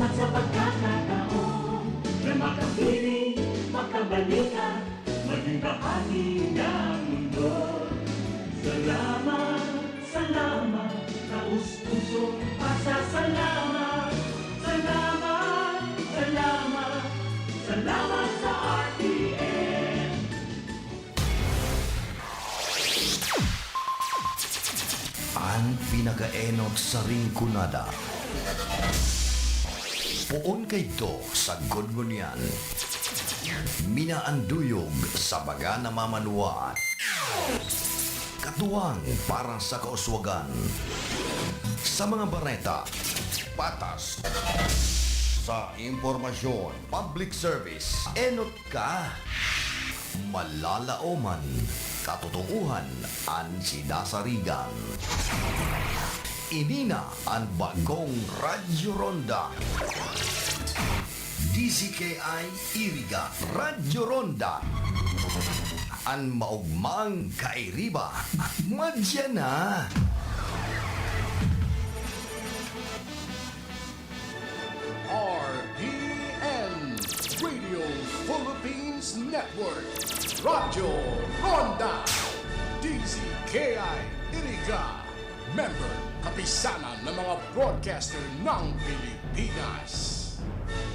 Salamat sa pagkakataon na makapiling, makabalikan, maging bahagi ng mundo. Salamat, salamat, taus-pusong pasasalamat. Salamat, salamat, salamat sa RTN. Ang pinakaenot sa ringkunada. Puon kay do sa gudgunyan. Minaanduyog sa baga na mamanuan. Katuwang para sa kauswagan. Sa mga bareta, patas. Sa impormasyon, public service, enot ka. Malalaoman, katotohuan, ang sinasarigan. Inina ang bagong Radyo Ronda. DZKI Iriga Radyo Ronda. Ang maugmang kairiba. Madya na. RPN Radio Philippines Network Radyo Ronda DZKI Iriga Member Kapisanan ng mga broadcaster ng Pilipinas.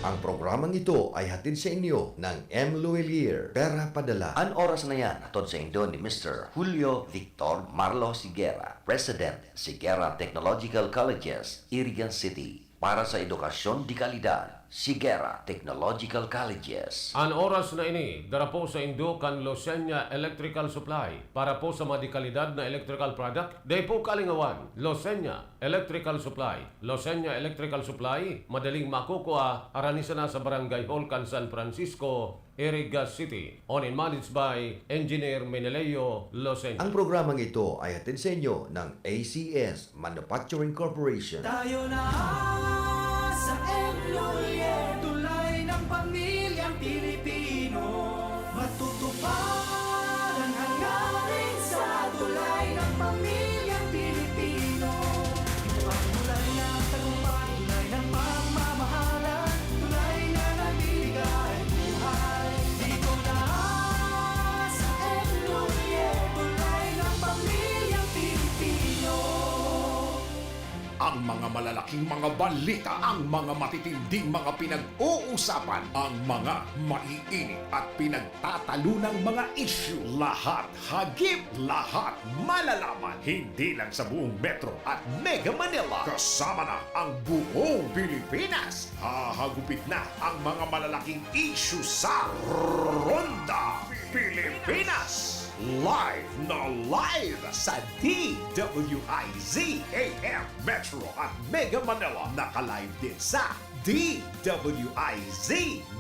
Ang programang ito ay hatid sa inyo ng M. Luelier, Pera Padala. Ang oras na yan, atod sa indo ni Mr. Julio Victor Marlo Siguera, President, Siguera Technological Colleges, Irigan City. Para sa edukasyon di kalidad, Siguera Technological Colleges. Ang oras na ini, dara po sa indo kan Losenya Electrical Supply. Para po sa madikalidad na electrical product, day po kalingawan, Losenya Electrical Supply. Losenya Electrical Supply, madaling makukuha, aranisa na sa Barangay Hall, kan San Francisco, Iriga City. On and managed by Engineer Meneleo Losenya. Ang programang ito ay hatid sa inyo ng ACS Manufacturing Corporation. Tayo na sa Emloyer, tulay ng pamilyang Pilipino. Matutupad ang hangarin sa tulay ng pamilyang Pilipino. Ito ang tulay ng tagumpay, tulay ng pagmamahalan, tulay na nagbibigay buhay. Dito na sa Emloyer, tulay ng pamilyang Pilipino. Ang mga malalaking mga balita, ang mga matitinding mga pinag-uusapan, ang mga maiinit at pinagtatalunang mga issue. Lahat hagip, lahat malalaman. Hindi lang sa buong Metro at Mega Manila. Kasama na ang buong Pilipinas. Hahagupit na ang mga malalaking issue sa Ronda Pilipinas. Live na live sa DWIZ AM Metro at Mega Manila. Naka-live din sa DWIZ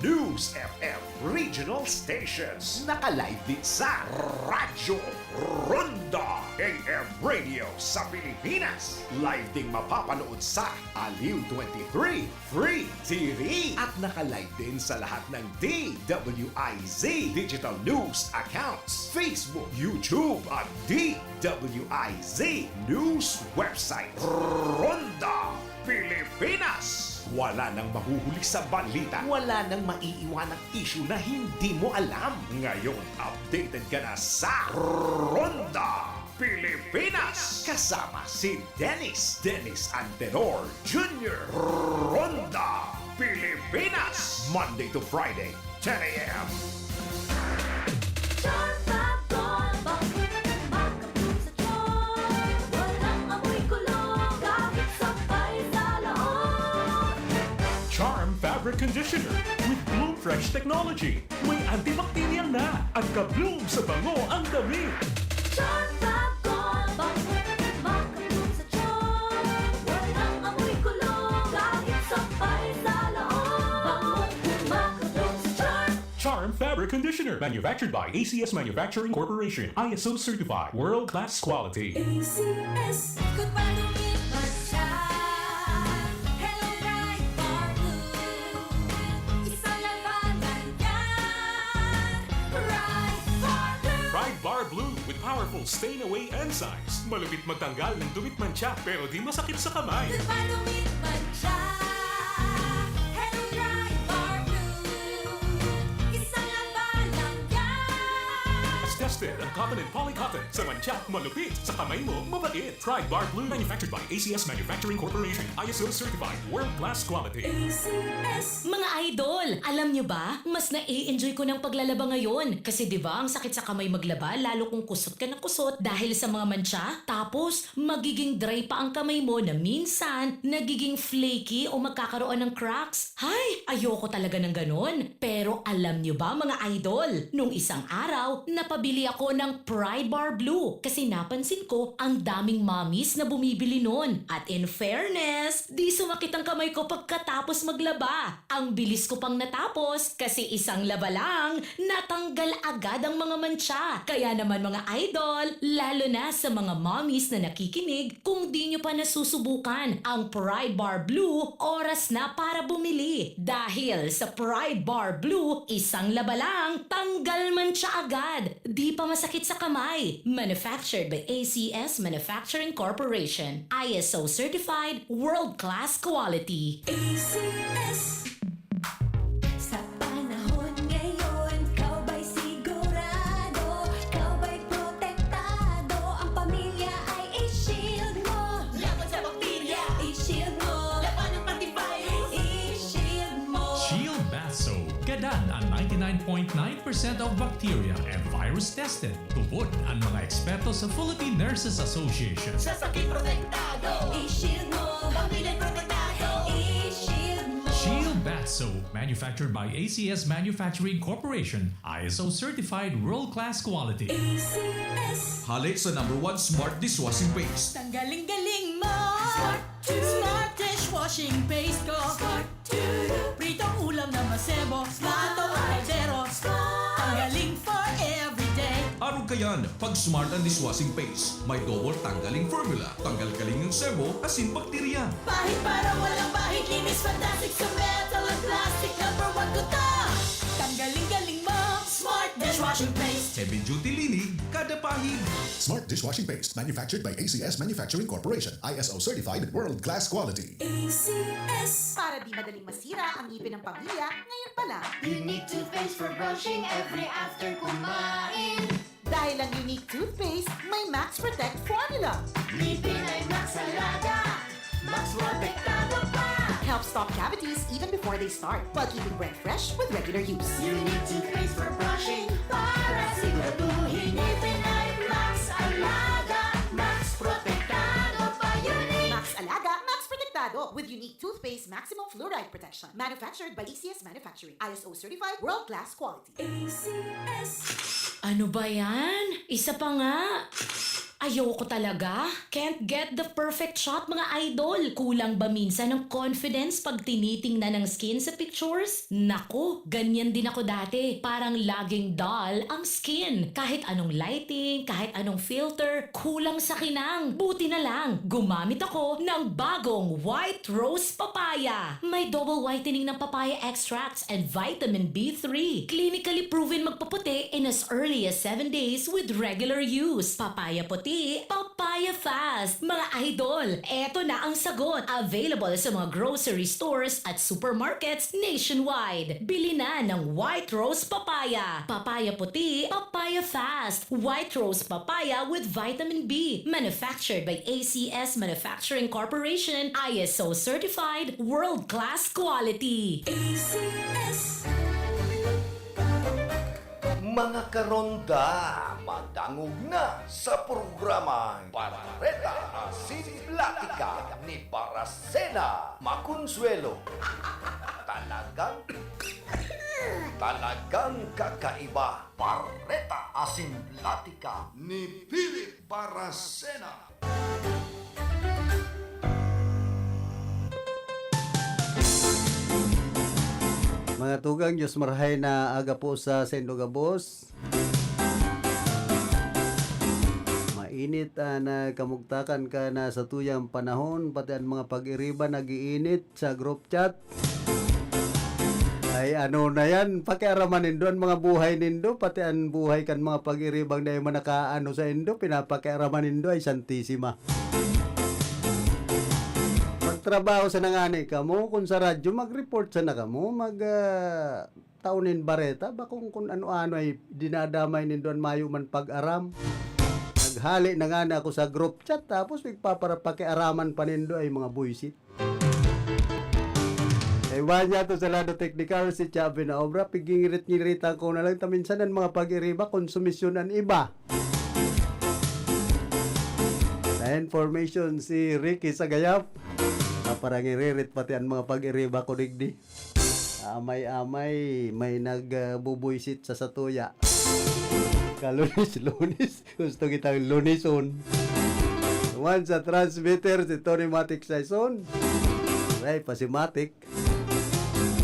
News FM Regional Stations. Naka-live din sa Radyo Ronda AM Radio sa Pilipinas. Live ding mapapanood sa Aliw 23 Free TV. At naka-live din sa lahat ng DWIZ Digital News accounts, Facebook, YouTube at DWIZ News website. Ronda Pilipinas. Wala nang mahuhuli sa balita. Wala nang maiiwanang issue na hindi mo alam. Ngayon, updated ka na sa Ronda Pilipinas. Kasama si Dennis Antenor Jr. Ronda Pilipinas. Monday to Friday, 10 a.m. Charm Fabric Conditioner with Bloom Fresh Technology. May antibacterial na at ka-bloom sa bango ang damit. Charm Fab Gold, makabloom sa charm. Walang amoy kulong, kahit sabay sa loob. Makabloom sa charm. Charm Fabric Conditioner, manufactured by ACS Manufacturing Corporation. ISO certified, world-class quality. ACS, good pa lumipas siya. Hello, bright bar blue. Isang labanan yan. Bright bar blue. Bright Bar Blue with powerful stain-away enzymes. Malupit magtanggal ng dumit mancha pero di masakit sa kamay. Good pa lumipas siya. Cotton and Polycotton. Sa mantsa, malupit. Sa kamay mo, mabait. Try Bar Blue. Manufactured by ACS Manufacturing Corporation. ISO certified. World-class quality. ACS. Mga idol, alam nyo ba? Mas na-i-enjoy ko ng paglalaba ngayon. Kasi di ba ang sakit sa kamay maglaba, lalo kung kusot ka ng kusot dahil sa mga mantsa. Tapos, magiging dry pa ang kamay mo na minsan, nagiging flaky o magkakaroon ng cracks. Hay, ayoko talaga ng ganon. Pero alam nyo ba mga idol, nung isang araw, napabili ako ng Pride Bar Blue kasi napansin ko ang daming mommies na bumibili nun. At in fairness, di sumakit ang kamay ko pagkatapos maglaba. Ang bilis ko pang natapos kasi isang laba lang, natanggal agad ang mga mantsa. Kaya naman mga idol, lalo na sa mga mommies na nakikinig, kung di nyo pa nasusubukan ang Pride Bar Blue, oras na para bumili. Dahil sa Pride Bar Blue, isang laba lang, tanggal mantsa agad. Di pa masakit sa kamay. Manufactured by ACS Manufacturing Corporation. ISO certified, world-class quality. ACS. Sa panahon ngayon, kau ba'y sigurado? Kau ba'y protektado? Ang pamilya ay i-shield mo. Laban sa bakterya, i-shield mo. Laban ng antivirus, i-shield mo. Shield Bath Soap. Gadan ang 99.9% of bacteria and virus tested. Tubod ang mga eksperto sa Philippine Nurses Association. Sa sakit protektado, i-shield mo. Pamilya protektado, i-shield mo. Shield Bath Soap, manufactured by ACS Manufacturing Corporation, ISO certified world-class quality. ACS. Hali sa #1 Smart Dishwashing Paste. Ang galing-galing mo! Smart to Smart dishwashing paste ko! Smart to Pritong ulam na masebo, plato o kaldero. Ang galing for everyday. Araw kayan, pag Smart ang Dishwashing Paste, may double tanggaling formula. Tanggal galing ng sebo, asin bakterya. Pahit para walang pahit, linis fantastic sa metal at plastic. #1 ko to! Tanggaling-galing mo! Smart dishwashing paste! Heavy duty linig, kada pahig. Smart Dishwashing Paste, manufactured by ACS Manufacturing Corporation. ISO certified, world-class quality. ACS. Para di madaling masira ang ngipin ng pamilya, ngayon pa lang. Unique toothpaste for brushing every after kumain. Dahil ang unique toothpaste, may Max Protect formula. Ngipin ay Max Alaga. Max Protektado pa. Helps stop cavities even before they start, while keeping breath fresh with regular use. Unique toothpaste for brushing para siguraduhin ngipin ay Max Alaga. Max Protektado pa. Unique. Max Alaga, Max Protectado with unique toothpaste maximum fluoride protection. Manufactured by ACS Manufacturing. ISO certified, world-class quality. ACS. Ano ba yan? Isa pa nga. Ayoko talaga. Can't get the perfect shot mga idol. Kulang ba minsan ng confidence pag tinitingnan ng skin sa pictures? Nako, ganyan din ako dati. Parang laging dull ang skin. Kahit anong lighting, kahit anong filter, kulang sa kinang. Buti na lang, gumamit ako ng bagong White Rose Papaya. May double whitening ng papaya extracts and vitamin B3. Clinically proven magpaputi in as early as 7 days with regular use. Papaya puti, papaya fast. Mga idol, eto na ang sagot. Available sa mga grocery stores at supermarkets nationwide. Bili na ng White Rose Papaya. Papaya puti, papaya fast. White Rose Papaya with vitamin B. Manufactured by ACS Manufacturing Corporation. ISO certified, world-class quality. ACS. Mga karonda, madangog na sa programang Parareta Asimplatika ni Parasena Maconsuelo. Talagang kakaiba. Parareta Asimplatika ni Philip Parasena. Mga tugang, Diyos marahay na aga po sa Sendogabos. Mainit na kamugtakan ka na sa tuyang panahon, pati ang mga pag-iriba nagiinit sa group chat. Ay ano na yan, pakiaraman nindo ang mga buhay nindo, pati ang buhay kan mga pag-iribang na yung manakaano sa indo, pinapakiaraman nindo ay santisima. Trabaho sa nangani ka mo, kung sa radyo mag-report sa na ka mo, taunin bareta, bakong kung ano-ano ay dinadamay nindon mayo man pag-aram. Naghali na nga na ako sa group chat, tapos pakiaraman pa nindo ay mga buisit. Ewan niya to sa lado technical si Chabi na obra, pigingirit-ngiritan ko na lang taminsan ang mga pag-iriba, konsumisyon ang iba. Na information si Ricky sa gayap, parang iririt pati ang mga pag-iriba ko digdi. Amay-amay, may nagbubuisit sa satuya. Kalunis-lunis, gusto kitang lunison. One sa transmitter, si Tony Matic Saison. Ay, pa si Matic.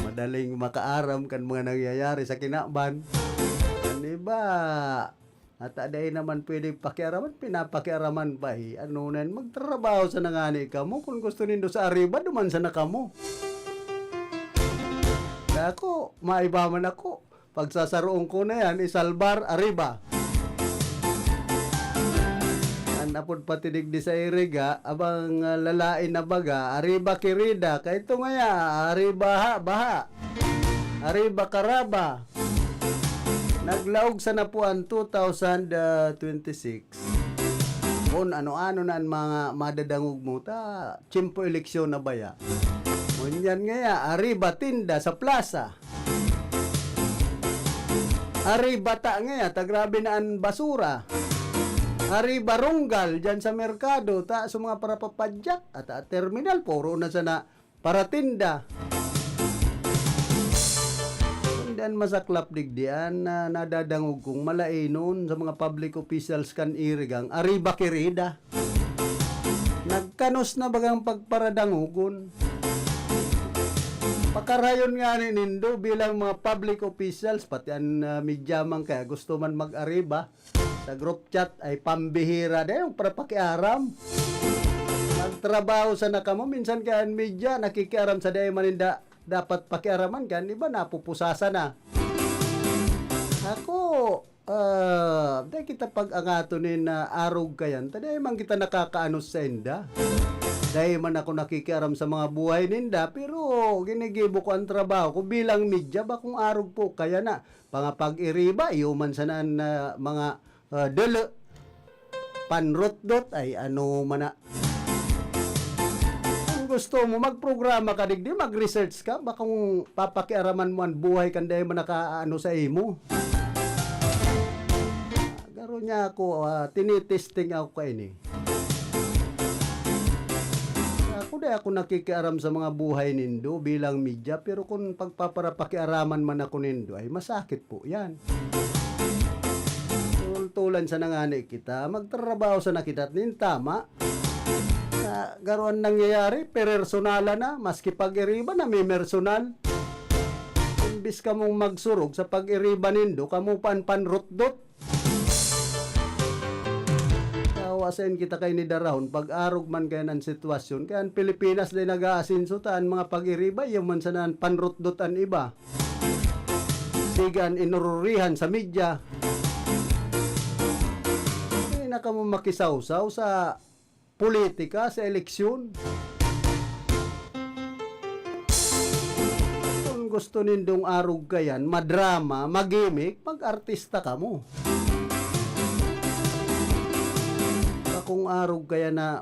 Madaling makaaram kan mga nangyayari sa kinaban. Ano ba? At aday naman pwede pakiaraman, pinapakiaraman pa ano na, magtrabaho sa nangani ka mo. Kung gusto nindo sa ariba, duman sa naka mo. Kaya ako, maibaman ako. Pagsasaroon ko na yan, isalbar ariba. Napod patidig di sa iriga, abang lalain na baga, ariba kirida, kaya ito nga ya, ariba baha, ariba karaba. Naglaog sa napuan 2026. Kung ano-ano na ang mga madadangog mo, tsimpo eleksyon na baya. Ngunyan nga ya, ariba tinda sa plaza. Ariba ta nga ya, tagrabe na ang basura. Ari barunggal dyan sa merkado ta sa mga para papadyak at terminal puro na sana para tinda. Dan masaklap digdian na nadadangog kong malainon sa mga public officials kan irigang ari bakirida. Nagkanos na bagang pagparadangugon. Pakarayon nga ni nindo bilang mga public officials pati ang media man kaya gusto man mag-ariba. Sa group chat ay pambihira na yung para pakiaram. Nagtrabaho sa nakamo, minsan kaya media, nakikiaram sa dayo maninda dapat pakiaraman kan, iba napupusasa na. Ako, dahil kita pag-angatonin na arog kayan, dahil man kita nakakaanos sa inda. Dahil man ako nakikiaram sa mga buhay ninda, pero ginigibo ko ang trabaho ko bilang media, bakong arog po kaya na. Pangapag-iriba, iuman sanaan na mga dele panrot-dot ay ano mana. Kung gusto mo magprograma ka digdi, mag-research ka, bakong papakiaraman mo ang buhay kan dahil man nakaano sa imo. Garo niya ako, tinitesting ako kayo ni. Ako nakikiaram sa mga buhay nindo bilang media, pero kung pagpaparapakiaraman man ako nindo ay masakit po yan. Tulan sa nangani kita, magtrabaho sa nakita at nin tama. Garuan nangyayari, personala na, maski pag-iriba na may personal. Imbis ka mong magsurog sa pag-iriba nindo, kamu panrot-dot. Kawasan kita kay ni Darahon, pag-arog man kaya ng sitwasyon, kaya ang Pilipinas din nag-aasinso taan mga pag-iriba, yung man sanaan panrot-dot ang iba. Sigan inururihan sa media. Na ka mo makisawsaw sa politika, sa eleksyon. Kung gusto nindong arog kayan, madrama, magimik, mag-artista ka mo. Kung arog kaya na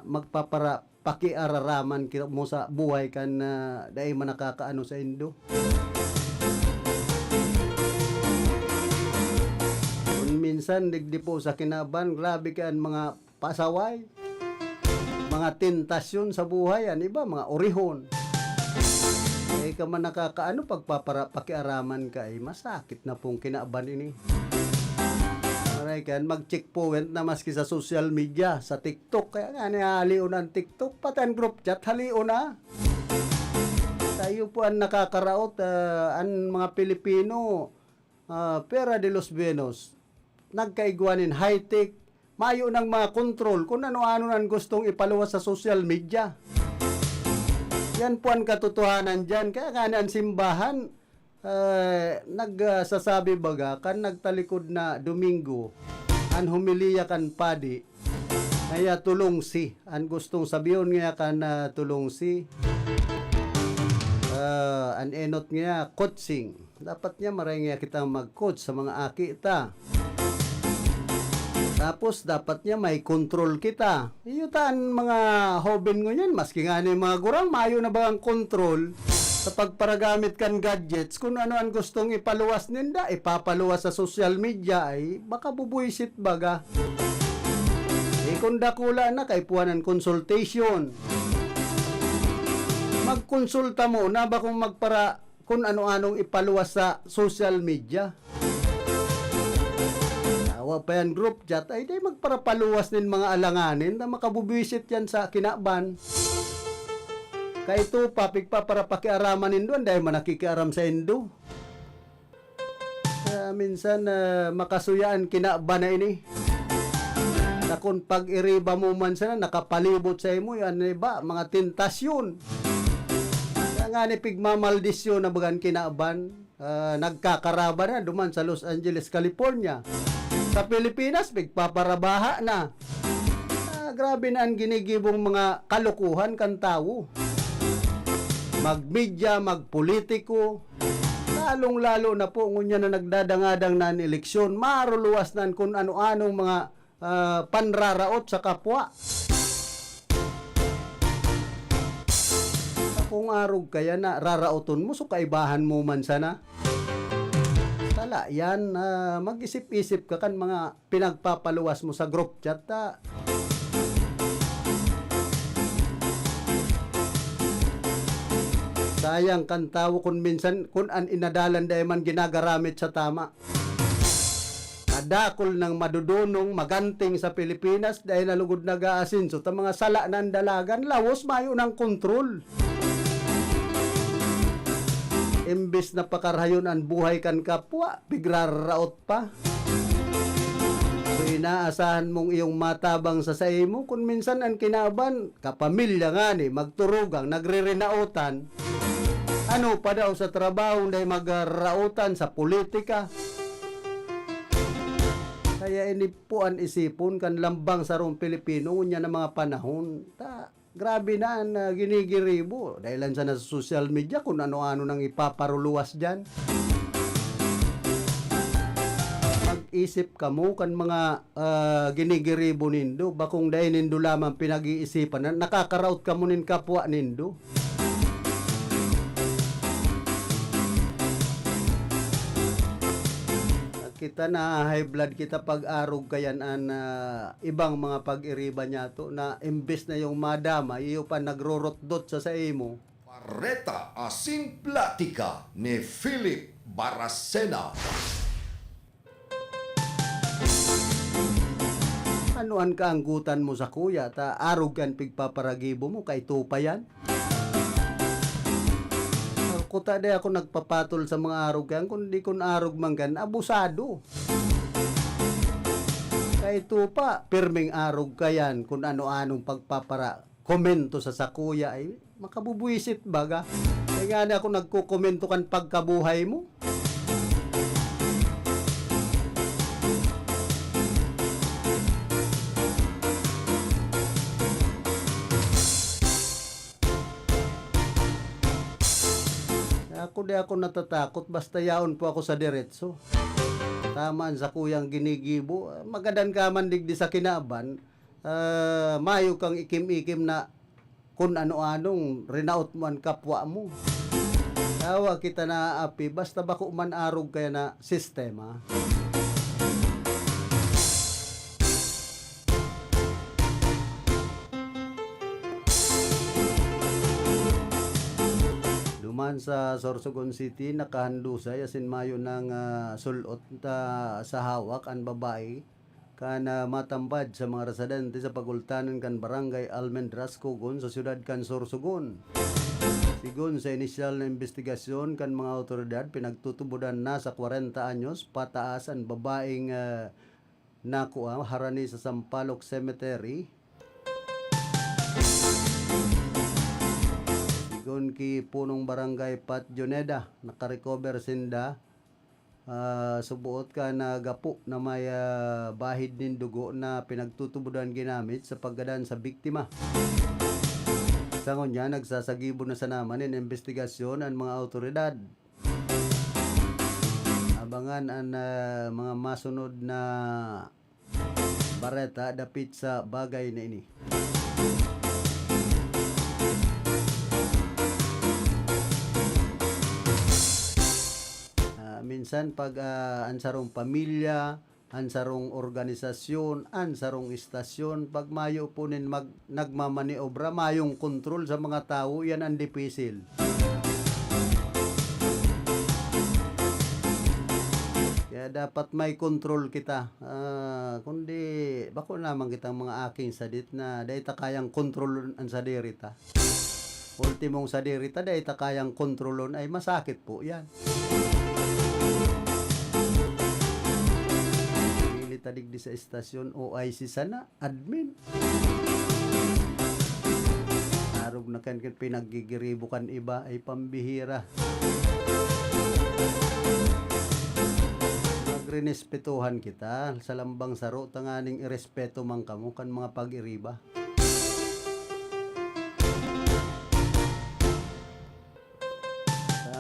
pakiararaman mo sa buhay kan na dahil man nakakaano sa indo. Minsan digdi po sa kinaban, grabe kan mga pasaway, mga tentasyon sa buhay, iba mga orihon. Eh ka man nakakaano pakiaraman ka, masakit na pong kinaban ini. Maray kan mag-checkpoint na maski sa social media, sa TikTok, kaya nga halion ang TikTok, pati ang group chat, halion na. Tayo po ang nakakaraot, ang mga Pilipino, Pera de los Buenos, nagkaigwanin high-tech, mayo ng mga control kung ano-ano nang gustong ipaluwas sa social media. Yan po ang katotohanan dyan. Kaya nga ang simbahan, nagsasabi baga, kan nagtalikod na Domingo, an humiliya kan padi, kaya tulong si, an gustong sabiyon nga kan tulong si, an enot nga, kotsing. Dapat niya maringya kita mag-coach sa mga aki ta. Tapos dapat niya may control kita. Iyutan mga hobin ko yan, maski nga ni mga gurang, mayo na ba ang control sa pagparagamit kan gadgets, kung ano ang gustong ipaluwas ninda, ipapaluwas sa social media, ay baka bubuisit baga. Kung dakula na, kay puwanan consultation. Magkonsulta mo na ba kung magpara, kung ano-anong ipaluwas sa social media. Tawa pa yan group chat, ay di magparapaluwas nin mga alanganin na makabubuisit yan sa kinaban. Kaya ito, papigpa para pakiaraman nindo, dahil manakikiaram sa indo. Kaya minsan, makasuyaan kinaban na ini. Na kung pag-iriba mo man sana, nakapalibot sa imo, yan ba, mga tentasyon. Kaya nga ni pigmamaldisyon na bagan kinaban, nagkakaraba na duman sa Los Angeles, California. Sa Pilipinas, pigpaparabaha na. Grabe na ang ginigibong mga kalukuhan kan tao. Magmedia, magpolitiko, lalong-lalo na po ngunya na nagdadangadang na ang eleksyon, maruluwas na kung ano-anong mga panraraot sa kapwa. Kung arog kaya na raraoton mo, so kaibahan mo man sana. Tala, yan, mag-isip-isip ka kan mga pinagpapaluwas mo sa group chat. Sayang kan tao kung minsan, kung an inadalan dahil man ginagaramit sa tama. Adakol ng madudunong, maganting sa Pilipinas dahil nalugod nag-aasinso. Ta mga sala ng dalagan, lawas mayo ng kontrol. Imbis na pakarhayon ang buhay kan kapwa, bigraraot pa. So inaasahan mong iyong matabang sa sayo mo, kung minsan ang kinaban, kapamilya nga ni, magturugang, nagre-renautan. Ano pa daw sa trabaho dahil magrautan sa politika. Kaya ini po ang isipon kan lambang sarong Pilipino unya na mga panahon. Grabe na ang ginigiribo. Dahilan sa nasa social media kung ano-ano nang ipaparuluwas dyan. Mag-isip ka mo kan mga ginigiribo nindo. Bakong dahil nindo lamang pinag-iisipan. Nakakaraot ka mo nin kapwa nindo. Kita na high blood kita pag-arog kayan an ibang mga pag-iriba niya to na imbes na yung madama iyo pa nagrorotdot sa imo. Pareta Asing Platika ni Philip Baracena. Ano ang kaanggutan mo sa kuya ta arog kan pigpaparagibo mo kay tupa yan? Kuta de ako nagpapatol sa mga arog yan, kung di kun arog man gan, abusado. Kaya ito pa, pirming arog ka yan, kung ano-anong pagpapara, komento sa sakuya, ay makabubuisit baga. Kaya nga ako nagkukomento kan pagkabuhay mo. Di ako natatakot, basta yaon po ako sa diretso. Tamaan sa kuyang ginigibo, magadan ka man digdi sa kinaban, mayo kang ikim-ikim na kung ano-anong rinaut mo ang kapwa mo. Tawa kita na api, basta bako man arog kaya na sistema. Sa Sorsogon City, nakahandusay asin mayo ng sulot sa hawak ang babae kan matambad sa mga residente sa pagultanan kan barangay Almendras Cogon sa siyudad kan Sorsogon. Sigon sa inisyal na investigasyon kan mga otoridad, pinagtutubudan na sa 40 anyos pataas ang babaeng nakuha harani sa Sampaloc Cemetery. Sigon ki punong barangay Pat Juneda, nakarecover sinda subuot ka na gapo na may bahid nin dugo na pinagtutubudan ginamit sa paggadan sa biktima. Sangon niya, nagsasagibo na sa naman in investigasyon ang mga autoridad. Abangan ang mga masunod na bareta dapit sa bagay na ini. Minsan pag ansarong pamilya, ansarong organisasyon, ansarong istasyon, pag mayo po nin nagmamaniobra, mayong kontrol sa mga tao, yan ang dipisil. Kaya dapat may kontrol kita. Kundi, bako naman kitang mga aking sadit na dahil ta kayang kontrolon ang sadirita. Ultimong sadirita, dahil ta kayang kontrolon ay masakit po yan. Tadig di sa istasyon OIC sana admin arog na kan pinaggigiribukan iba ay pambihira. Magrinespetuhan kita sa lambang saro tanganing irespeto man kamo kan mga pag-iriba.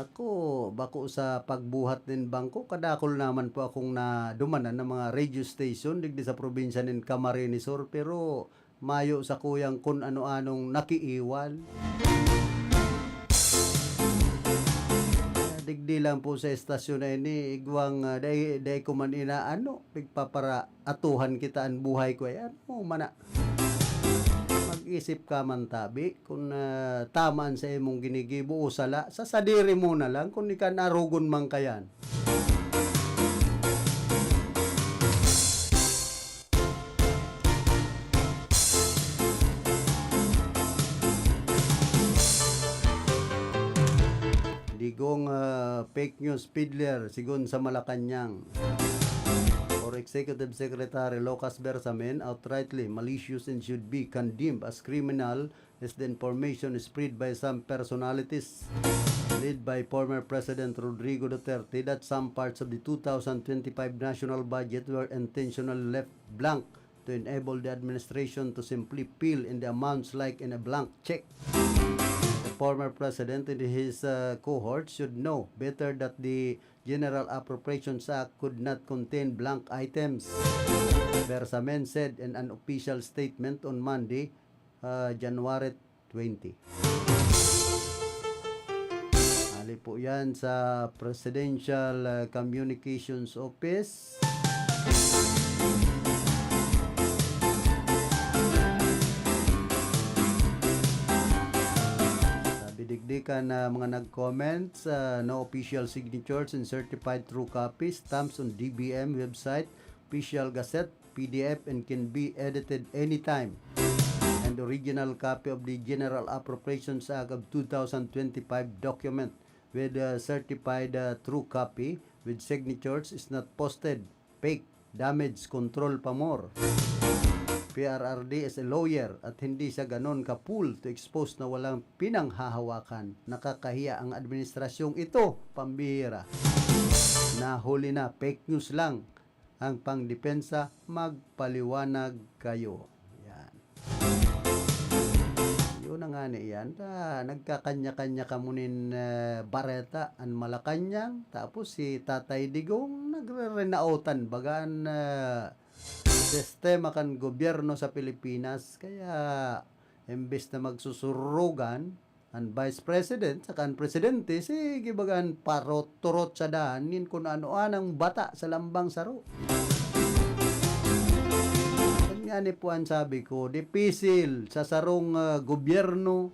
Ako, bako sa pagbuhat din bangko, kadakol naman po akong na dumanan ng mga radio station digdi sa probinsya ng Camarines Sur, pero mayo sa kuyang kun ano-anong nakiiwan. Digdi lang po sa estasyon na ini, igwang day ko man inaano, pigpapara atuhan kita ang buhay ko, ayan mo mana. Mag-isip ka man tabi kung tamaan sa imong ginigibo o sala, sa sadiri mo na lang kung ikan arugon man kayan. Digong fake news peddler sigon sa Malacanang. Or Executive Secretary Lucas Bersamin outrightly malicious and should be condemned as criminal as the information spread by some personalities led by former President Rodrigo Duterte that some parts of the 2025 national budget were intentionally left blank to enable the administration to simply fill in the amounts like in a blank check. The former president and his cohort should know better that the General Appropriations Act could not contain blank items. Bersamin said in an official statement on Monday, January 20. Ali po yan sa Presidential Communications Office. Digdikan na mga nag-comments, no official signatures and certified true copies, stamps on DBM website, official gazette, PDF, and can be edited anytime. And original copy of the General Appropriations Act of 2025 document with a certified true copy with signatures is not posted, fake, damage, control pa more. PRRD is a lawyer at hindi siya ganon ka-pool to expose na walang pinanghahawakan. Nakakahiya ang administrasyong ito, pambihira. Nahuli na, fake news lang. Ang pangdepensa, magpaliwanag kayo. Yan. Yun ang nga yan. Nagkakanya-kanya kamunin bareta ang Malacanang. Tapos si Tatay Digong nagre-renautan bagaan sistema kan gobyerno sa Pilipinas, kaya imbes na magsusurugan ang Vice President sa kan Presidente, sige bagan parot-turot sa danin kung ano-anang bata sa lambang saro. Yan nga ni Puan sabi ko, dipisil sa sarong gobyerno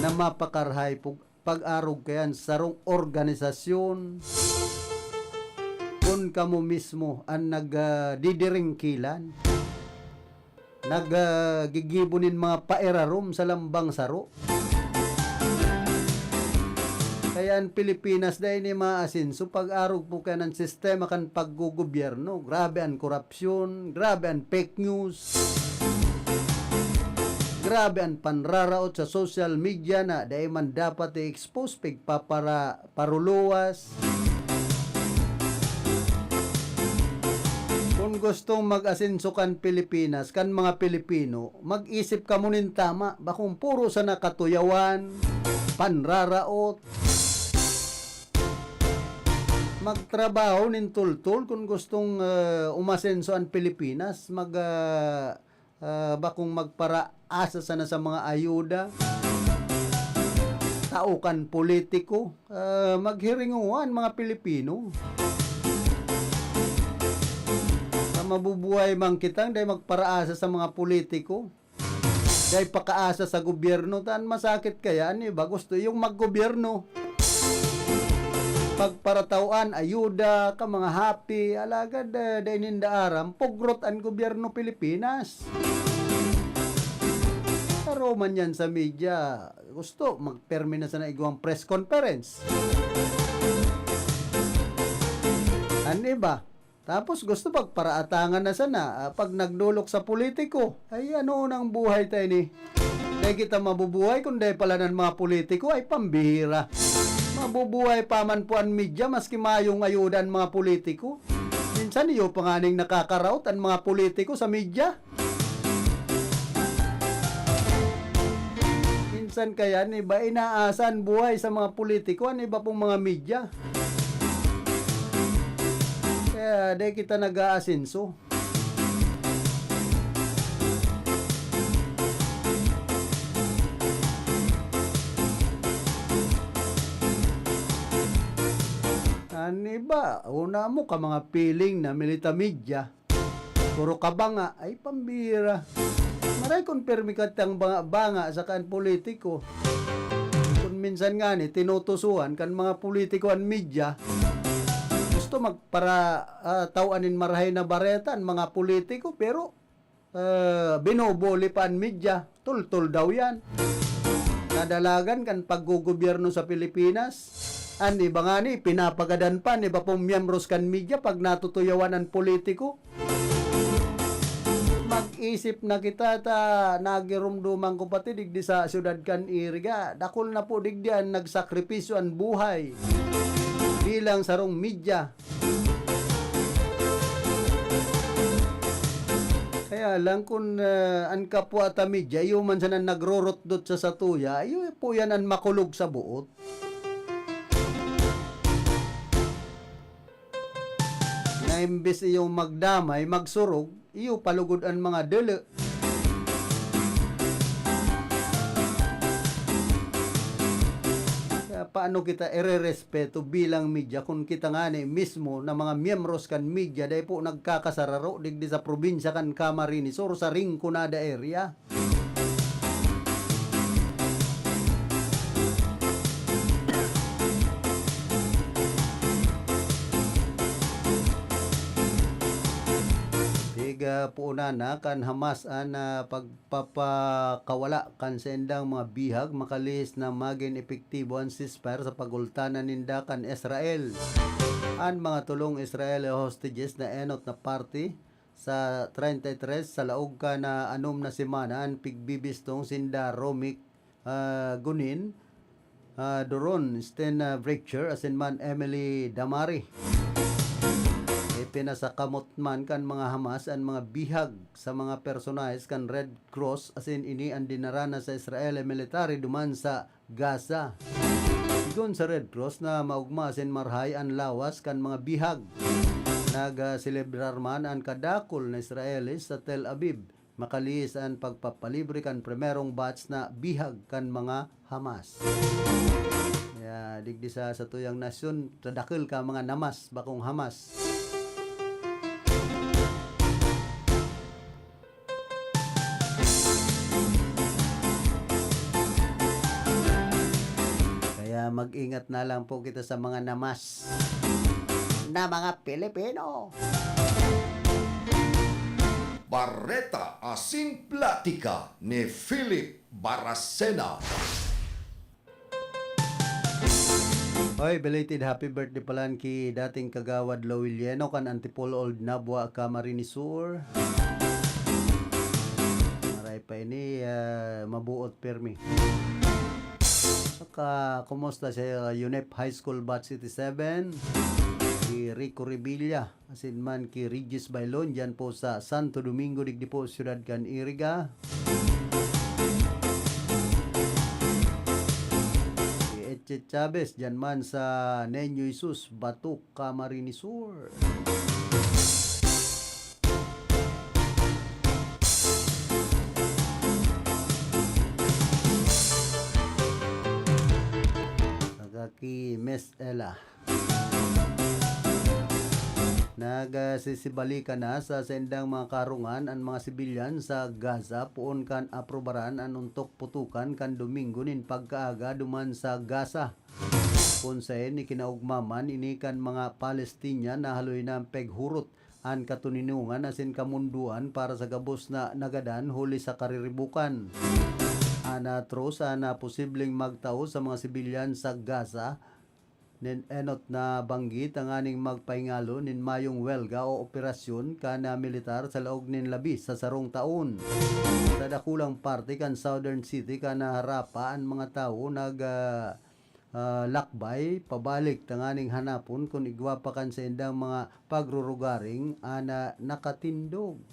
na mapakarhay pag-arog kayan sarong organisasyon kung kamo mismo ang nagdidiringkilan, naggigibunin mga paerarom sa lambang saro. Kaya ang Pilipinas dahil ni maasinso pag-arog po ka ng sistema kan paggugobyerno. Grabe ang korupsyon, grabe ang fake news, grabe ang panraraot sa social media na dahil man dapat i-expose pagpapara paruluwas. Kung gustong mag-asenso kan Pilipinas, kan mga Pilipino, mag-isip ka munin tama, bakong puro sa nakatuyawan, panraraot, magtrabaho nin tultul kung gustong umasenso ang Pilipinas, bakong magparaasa sana sa mga ayuda, taukan politiko, maghiringuhan mga Pilipino. Mabubuhay man kitang dahil magparaasa sa mga politiko, dahil pakaasa sa gobyerno, tan masakit kaya ni ba gusto yung maggobyerno, pagparatauan ayuda ka mga happy alagad dahil nindaaram pogrot ang gobyerno Pilipinas. Pero man yan sa media, gusto magpermina sa naigawang press conference, ano ba? Tapos gusto pagparaatangan na sana pag nagdulok sa politiko. Ay ano nang buhay tayo ni? Dahil kita mabubuhay kung dahil pala ng mga politiko ay pambihira. Mabubuhay pa man po ang media maski mayong ayuda ang mga politiko. Minsan iyo panganing nakakaraot ang mga politiko sa media. Minsan kaya ni ba inaasan buhay sa mga politiko ang iba pong mga media. Kaya di kita nag-aasinso. Ani ba? Una mo ka mga piling na milita media. Puro ka banga ay pambira. Maray kung permi ka tang banga sa kan politiko. Kung minsan nga ni tinutusuan kan mga politiko an media. Gusto magpara tawanin marahay na baretan mga politiko pero binoboli pa ang media, tultul daw yan. Nadalagan kan paggugobyerno sa Pilipinas, ani ba nga ni pinapagadan pa ni ba pong miyembros kan media pag natutuyawan ang politiko. Mag-isip na kita ta nagirumduman ko pati digdi sa syudad kan Iriga, dakol na po digdi ang nagsakripisyo ang buhay bilang sarong media. Kaya lang kung ang kapwa ta media, iyo man sana nagrorotdot sa satuya, iyo po yan ang makulog sa buot. Na imbes iyong magdamay, magsurog, iyo palugod ang mga dele. Paano kita irerespeto bilang media kung kita nga ni mismo na mga miyembros kan media dahil po nagkakasararo digdi sa probinsya kan Camarines or sa Rinconada area. Po na kan Hamas na pagpapakawala kan sendang mga bihag makalis na maging epektibo ang ceasefire sa pagultanan ninda kan Israel. Ang mga tulong Israel hostages na enot na party sa 33 sa laog ka na anom na semana ang pigbibistong sinda Romik Gunin Doron Sten Breacher asin man Emily Damari. Pinasakamot man kan mga Hamas ang mga bihag sa mga personahes kan Red Cross asin ini ang dinarana sa Israel military duman sa Gaza. Sigon sa Red Cross na maugma asin marhay ang lawas kan mga bihag. Nag-celebrar man ang kadakol na Israelis sa Tel Aviv makalis ang pagpapalibre kan primerong batch na bihag kan mga Hamas. Digdi sa tuyang nasyon tadakil ka mga namas bakong Hamas. Mag-ingat na lang po kita sa mga namas na mga Pilipino. Barreta Asin Platica ni Philip Baracena. Hoy, belated happy birthday pala ki dating kagawad Lawilieno kan Antipolo Old Nabwa Camarines Sur. Maray pa ini mabuot permi. Saka, kumusta sa UNEP High School Batch 87, ki Rico Revilla, asin man ki Regis Bailon, dyan po sa Santo Domingo, digdi po, Ciudad Can Iriga. Ki Sánchez Chavez dyan man sa Niño Jesus, Batuk, Camarines Sur. Kaki Miss Ella. Nagsisibalikan na sa sendang mga karungan ang mga sibilyan sa Gaza puon kan aprobaran an untok putukan kan Domingo nin pagkaaga duman sa Gaza. Punsain ni kinaugmaman ini kan mga Palestinian na haloy ng peghurot an katuninungan asin kamunduan para sa gabos na nagadan huli sa kariribukan. Anatros na posibleng magtao sa mga sibilyan sa Gaza nin enot na banggit ang aning magpaingalo nin mayong welga o operasyon kana militar sa laog nin labis sa sarong taon. Sa dakulang parte kan Southern City kana harapa ang mga tao lakbay pabalik tanganing hanapon kung igwa pa kan sa indang mga pagrurugaring ana nakatindog.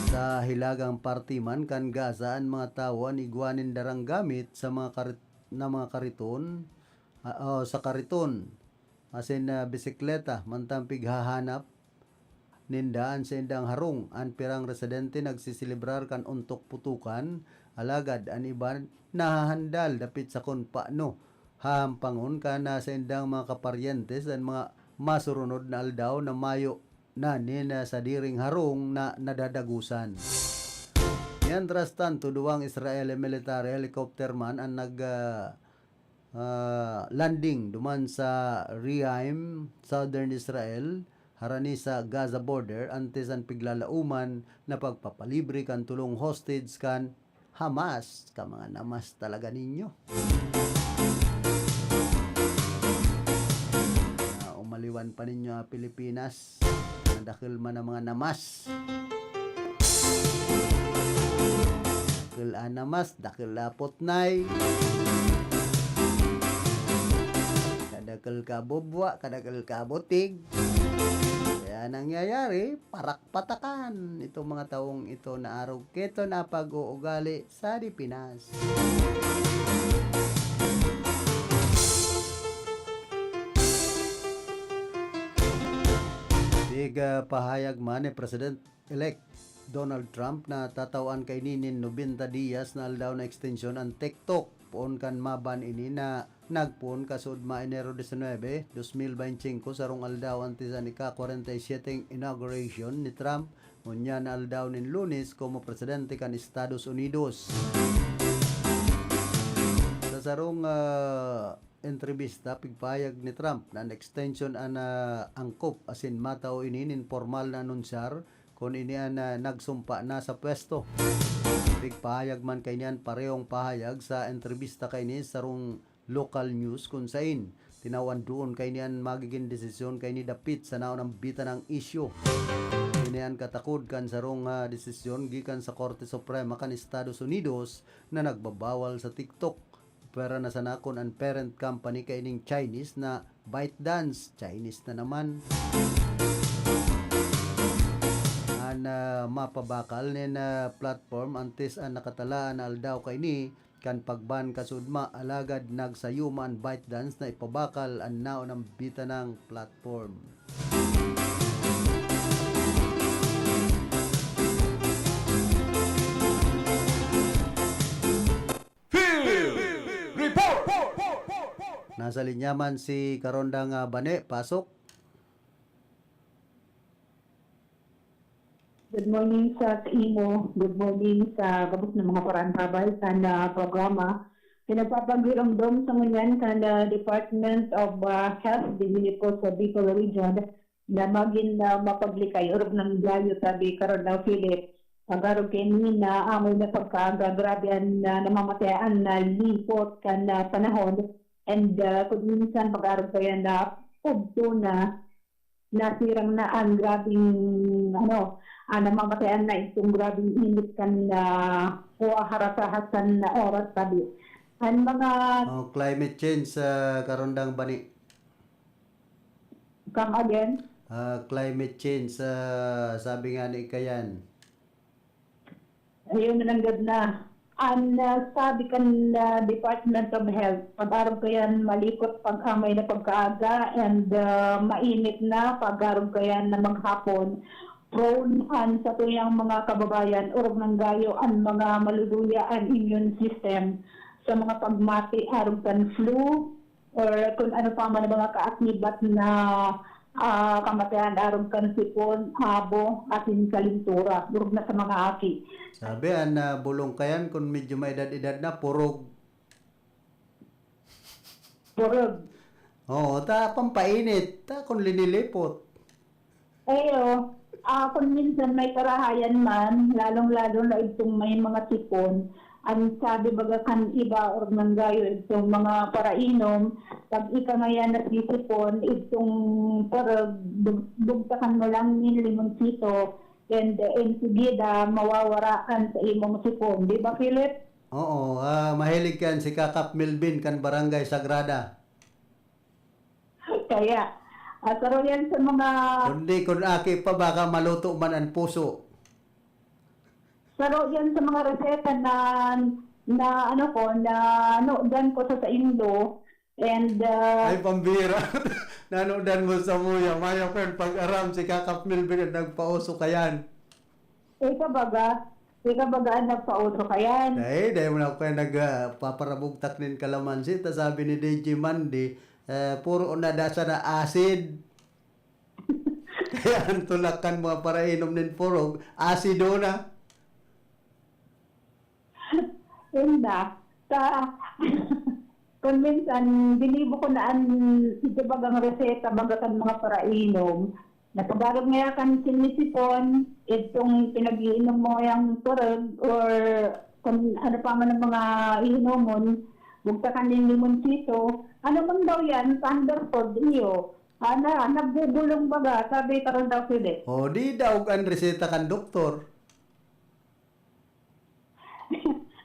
Sa hilagang partiman kan Gaza ang mga tao ang igwanin darang gamit sa mga kariton sa kariton asin bisikleta mantampig hahanap nindaan sa indang harong ang pirang residente nagsisilibrar kan untok putukan alagad ang iban nahahandal dapit sa kun paano hampangon kana sa indang mga kaparyentes ang mga masurunod na aldaw na mayo na nina sa diring harong na nadadagusan. Mientras tanto, duwang Israeli military helicopter man ang landing duman sa Rehaim, Southern Israel, harani sa Gaza border, antes ang piglalauman na pagpapalibre kan tulong hostage kan Hamas. Ka mga namas talaga ninyo. Umaliwan pa ninyo ang Pilipinas. Dakil man ang mga namas. Dakil namas, dakil lapot nay. Kadakil ka bubwa, kadakil ka butig. Kaya nangyayari, parak-patakan itong mga taong ito na araw keto na pag-uugali sa Pinas. Pahayag man ni President-elect Donald Trump na tatawan kay ninin 90 días na aldaw na extension ang TikTok. Poon kan maban ini na nagpun kasud ma Enero 19, 2025 sarong aldaw antes ang ika-47 inauguration ni Trump. Ngunya na aldaw nin Lunes como presidente kan Estados Unidos. Sa sarong entrevista pigpayag ni Trump na extension angkop asin mataw ini nin formal na anunsar kung ini nagsumpa na sa pwesto. Pigpayag man kay niyan parehong pahayag sa entrevista kay ni sarong local news kung sain tinawan doon kay niyan magiging desisyon kay ni dapit sa naon ang bita ng issue. Inian katakod kan sarong desisyon gikan sa Korte Suprema kan Estados Unidos na nagbabawal sa TikTok. Pero nasa nakon ang parent company kay ning Chinese na ByteDance. Chinese na naman. Mapabakal ni na platform antes ang nakatalaan na aldaw kay ni kan pagban kasudma alagad nagsayuman ByteDance na ipabakal ang naon ng bita ng platform. Nasa linya man si Karondang Bane, pasok. Good morning sa imo, good morning sa gabos ng mga parantabay sa programa. Pinagpapagirong sa ngunyan sa Department of Health din po sa Bicol Region na maging mapaglikay urog ng gayo tabi karon daw Philip. Pagaro kini na amoy na pagkagagrabian na namamatayan na lipot kan panahon. And kung minsan pag-araw kaya na pugto na nasirang na ang grabing namamatayan na itong grabing init kan na harasahasan na oras tabi. Ang mga climate change sa Karondang Bani. Come again? Climate change sabi nga ni Kayan. Ayun na langgad na sabi kan Department of Health, pag-arog kayan malikot pag-amay na pagkaaga and mainit na pag-arog kayan na maghapon. Prone sa tuyang mga kababayan, urog ng gayo ang mga maluluya ang immune system sa mga pagmati, arog kan flu, or kung ano pa man ang mga kaaknibat na kamatayan, arog kan sipon, abo, atin kalintura, urog na sa mga aki. Sabi, bulong kayan kung medyo may edad-edad na, purog. Purog. Oo, pampainit. Kung linilipot. Ayo, kung minsan may karahayan man, lalong-lalo na itong may mga sipon, ang sabi baga kan iba or ng gayo itong mga parainom, pag ika ngayon na sipon, itong parang bugtakan mo lang yung limonsito, and ensigida mawawaraan sa imong sipon. Di ba, Philip? Oo, mahilig kan si Kakap Milbin kan Barangay Sagrada. Kaya, pero yan sa mga... Kundi kung aki pa baka maluto man ang puso. Pero yan sa mga reseta na nooddan ko sa Indo, and Ay, pambira. Nanodan mo sa muya. Maya friend, pag-aram si Kakap Milbin at nagpauso kayan. ika baga nagpauso kayan. Dahil mo na ako kaya nagpaparabugtak nin kalamansi. Ta sabi ni DJ Mandy, puro unadasa na acid. Kaya ang tulakan mga parainom nin purog, acido na. Hinda. Kung minsan, binibo ko na ito bagang reseta, bagakan mga parainom. Napagarog nga kan sinisipon, itong pinag-iinom mo yung turog, or kung ano pa man ang mga iinomon, bugtakan din limonsito. Ano man daw yan, Thunderford iyo. Nagbubulong baga, sabi karon daw sila. O, di daw ang reseta kan doktor.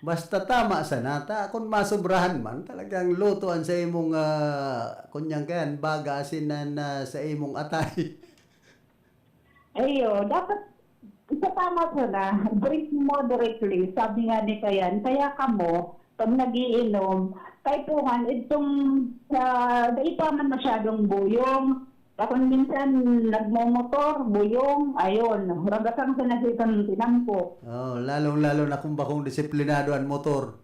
Basta tama sa nata. Kung masubrahan man, talagang lutoan sa imong kunyang kayan, baga asinan sa imong atay. Ayo, dapat sa tama ko na, drink moderately, sabi nga ni Kayan. Kaya kamo, pag nagiinom, kaipuhan, itong daipa man masyadong buyong. Kung minsan nagmomotor, buyong, ayun, ragasang sa nasitang tinampo. Oh, lalong-lalo na kung bakong disiplinado ang motor.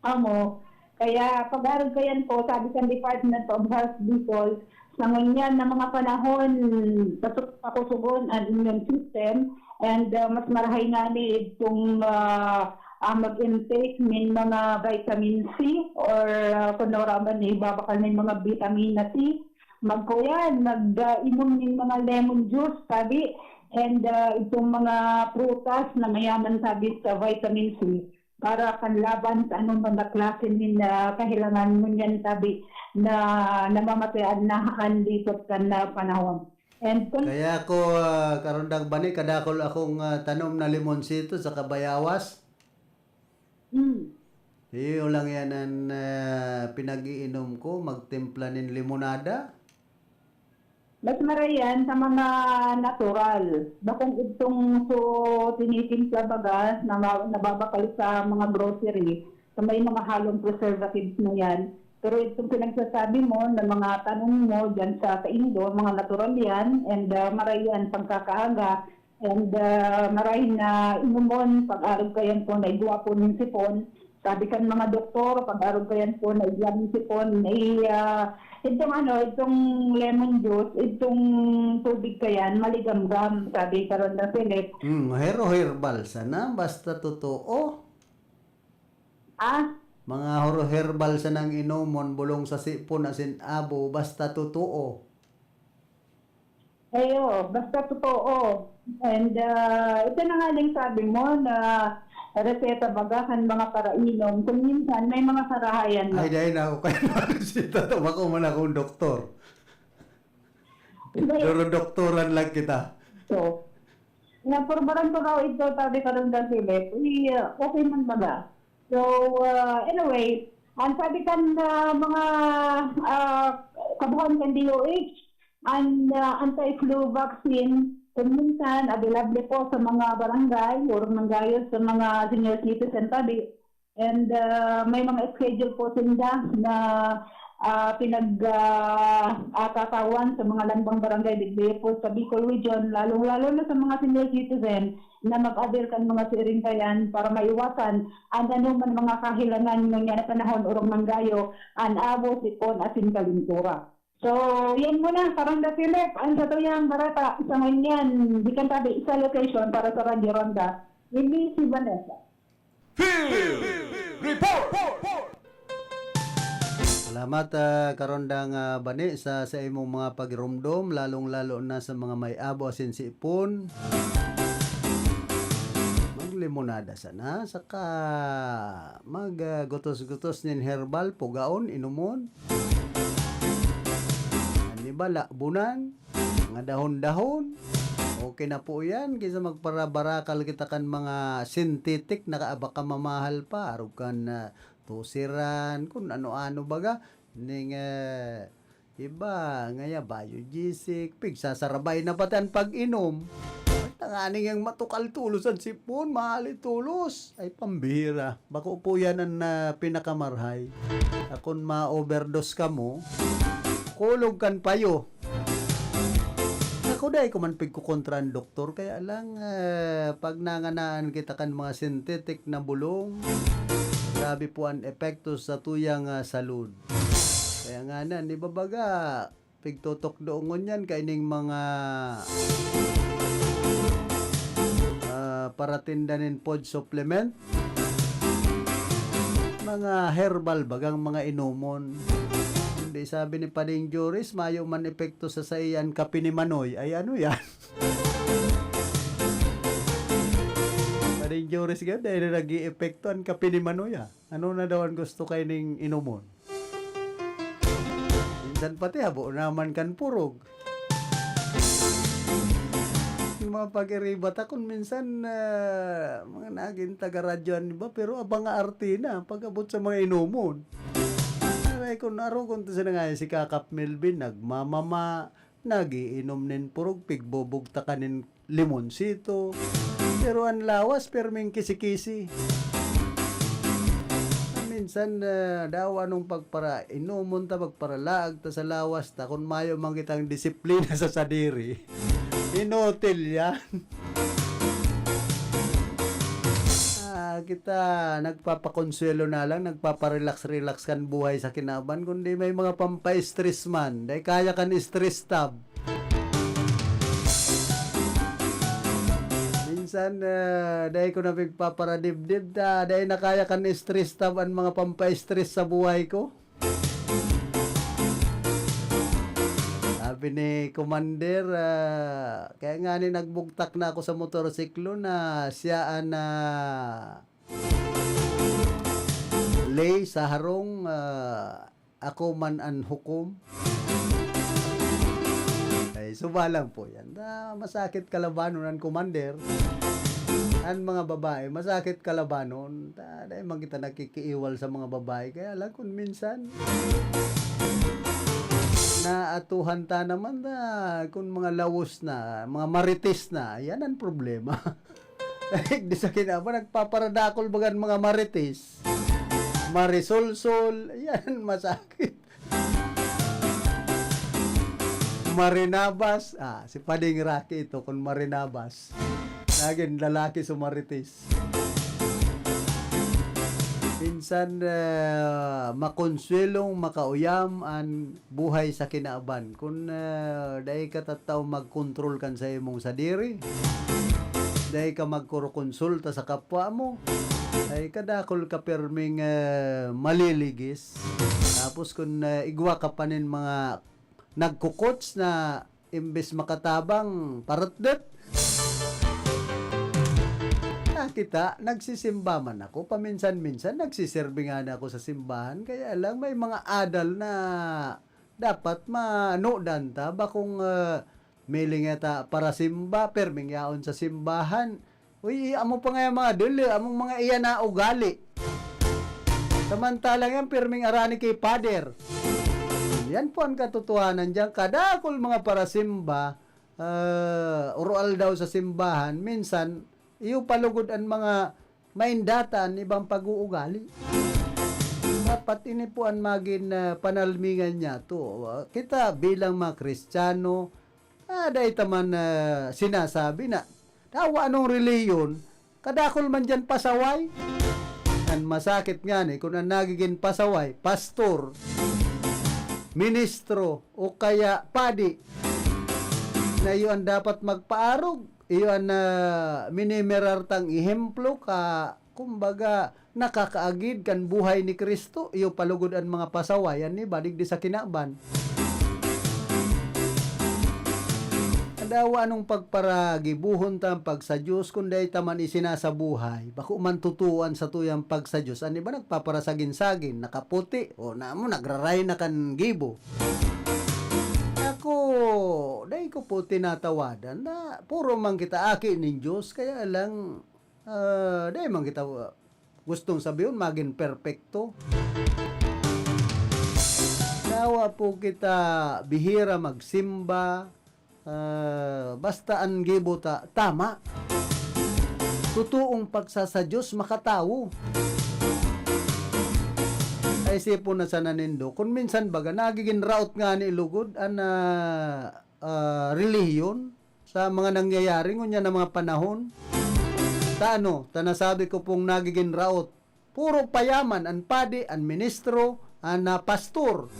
Amo, kaya pag-arag kayan po, sabi sa Department of Health Bicol, sa ngunyan na mga panahon, pakusugon ang immune system, and mas marahay nga ni itong mag-intake min mga vitamin C or kung nauraman ni babakal ng mga vitamina C. Magkuyan, mag-inom ng mga lemon juice, sabi, and itong mga prutas na mayaman sabi sa vitamin C para kanlaban sa anong mga klase ng kahilangan mo yan, sabi, na namamatayan na dito kan na panahon. And kaya ako, karundang bani, kadakol akong tanom na limonsito sa kabayawas. Iyo lang yan ang pinag-iinom ko, magtimpla ng limonada. Mas marayan sa mga natural. Bakong itong tinitimpla baga na nababakal sa mga grocery, sa may mga halong preservatives na yan. Pero itong pinagsasabi mo na mga tanong mo dyan sa Indo, mga natural yan, and marayan pagkakaaga, and marahin na inumon, pag-arog kayan po na igwapo ng sipon. Sabi kan mga doktor, pag-arog kayan po na igwapo ng sipon, itong lemon juice, itong tubig kayan, maligamgam, sabi karon na Philip. Herbal sana, basta totoo. Mga herbal sa nang inomon, bulong sa sipon, asin abo, basta totoo. Ayo, basta totoo. And ito na nga lang sabi mo na reseta bagahan mga parainom. Kung minsan may mga karahayan na. Ay, dahil na ako kayo marisita. Tumako man akong doktor. Pero doktoran lang kita. So, napurbaran ko raw ito, sabi ka rin ng Philip, okay man baga. So, anyway, ang sabi kan mga kabuhan kan DOH, ang anti-flu vaccine, Kung minsan, available po sa mga barangay or manggayos sa mga senior citizen tabi. And may mga schedule po sila na pinagkatawan sa mga lambang barangay digdi po sa Bicol Region, lalong-lalo na sa mga senior citizen na mag-avail kan mga siring kayan para maiwasan ang anuman mga kahilangan ng yan na panahon urong manggayo an abo sipon asin kalintura. So, yan muna, parang da Philip, ang sa tuyang barata, sa ngayon yan, di kan tabi, isa location para sa Radio Ronda, hindi si Vanessa. Salamat karondang bani sa imong mga pagirumdom, lalong-lalo na sa mga may abo asin sipon. Limonada sana, saka gutos-gutos nin herbal, pugaon, inumon. Bala, bunan, mga dahon-dahon. Okay na po yan. Kaysa magparabarakal kita kan mga synthetic na baka mamahal pa. Arog kan tusiran, kung ano-ano baga. Ning iba, ngaya biogesic, pigsasarabay na patan pag-inom. Tanganing yung matukal tulos ang sipon, mahal tulos. Ay pambihira. Bako po yan ang pinakamarhay. Kung ma-overdose ka mo, kulog kan payo. Ako dahil ko man pigkukontra ang doktor, kaya lang pag nanganaan kita kan mga synthetic na bulong, grabe po ang epekto sa tuyang salud. Kaya nga na, di ba baga, pigtutok doongon yan, kaining mga paratindanin pod supplement, mga herbal bagang mga inumon. Sabi ni Pading Juris, mayo man epekto sa sayan kape ni Manoy. Ay ano yan? Pading Juris ka, dahil nag-i-epekto ang kape ni Manoy. Ano na daw ang gusto kayo ning inumon? Minsan pati habo naman kan purog. Yung mga pag-iribata kung minsan mga naging taga-radyoan, diba? Pero abang arte na pag-abot sa mga inumon. Ay kung narogon to sa nga si Kakap Melvin, nagmamama, nagiinom nin purog, pigbubugta kanin limonsito. Pero ang lawas, perming kisi-kisi. Minsan daw anong pagpara, inumon ta pagparalaag ta sa lawas ta, kung mayo man kitang disiplina sa sadiri. Inotel yan. Kita nagpapakonsuelo na lang, nagpaparelax-relax kan buhay sa kinaban, kundi may mga pampa-stress man, dahil kaya kan stress tab. Minsan dahil ko na pagpaparadibdib dahil nakaya kan stress tab ang mga pampa-stress sa buhay ko. Sabi ni Commander, kaya nga ni nagbugtak na ako sa motorsiklo na siya na lay sa harong, ako man ang hukom. Ay, subalang po yan. Masakit kalabanon ang Commander. Ang mga babae, masakit kalabanon. Dahil man kita nakikiiwal sa mga babae. Kaya lang kung minsan naatuhan ta naman kung mga lawos na, mga marites na, yan ang problema. Di sa kinaba, nagpaparadakol bagan mga marites. Marisolsol, yan, masakit. Marinabas, si Pading Rocky ito, kung Marinabas. Naging lalaki sa marites. Minsan makonsuelong makauyam ang buhay sa kinaaban. Kung dahil ka tataw magkontrol kan sa imong sadiri, dahil ka magkurukonsulta sa kapwa mo, ay kadakol ka perming maliligis. Tapos kung igwa ka pa nin mga nagkukots na imbes makatabang paratdet, kita, nagsisimba man ako. Paminsan-minsan, nagsiserve nga na ako sa simbahan. Kaya lang, may mga adal na dapat manodan ta. Bakong mailing ta para simba, perming yaon sa simbahan. Uy, amo pa nga yung mga dili, among mga iyan na ugali. Samantalang yan, perming arani kay Pader. Yan po ang katotohanan dyan. Kadakol mga para simba, oral daw sa simbahan, minsan, iyo palugod ang mga maindatan, ibang pag-uugali. Dapat ini po ang maging panalmingan niya to. Kita bilang mga Kristiyano, dahil taman sinasabi na, tawa anong reliyon, kadakol man dyan pasaway. Ang masakit nga ni, kung ang nagiging pasaway, pastor, ministro, o kaya padi, na iyon dapat magpaarog, iyon minimerartang ihemplo ka, kumbaga, nakakaagid kan buhay ni Kristo, iyo palugod ang mga pasawayan ni balig di sa kinaban. Dawa anong pagparagi, buhon tam pag sa Diyos, kundi taman isinasabuhay, bako man tutuan sa tuyang pag sa Diyos, ani ba nagpaparasagin-sagin, nakaputi, o namo nagraray na kan gibo. Ako, dahil ko po tinatawadan na puro man kita aki ng Diyos, kaya lang, dahil man kita gustong sabihin, maging perfecto. Dawa po kita bihira magsimba, basta ang gibo tama. Tutuong pagsasa Diyos makatawo. Ay sipo na sa nanindo. Kung minsan baga, nagiging route nga ni Ilugod ang relihiyon sa mga nangyayari ngunya na mga panahon. Tanasabi ko pong nagiging route. Puro payaman, ang padi, ang ministro, ang pastor.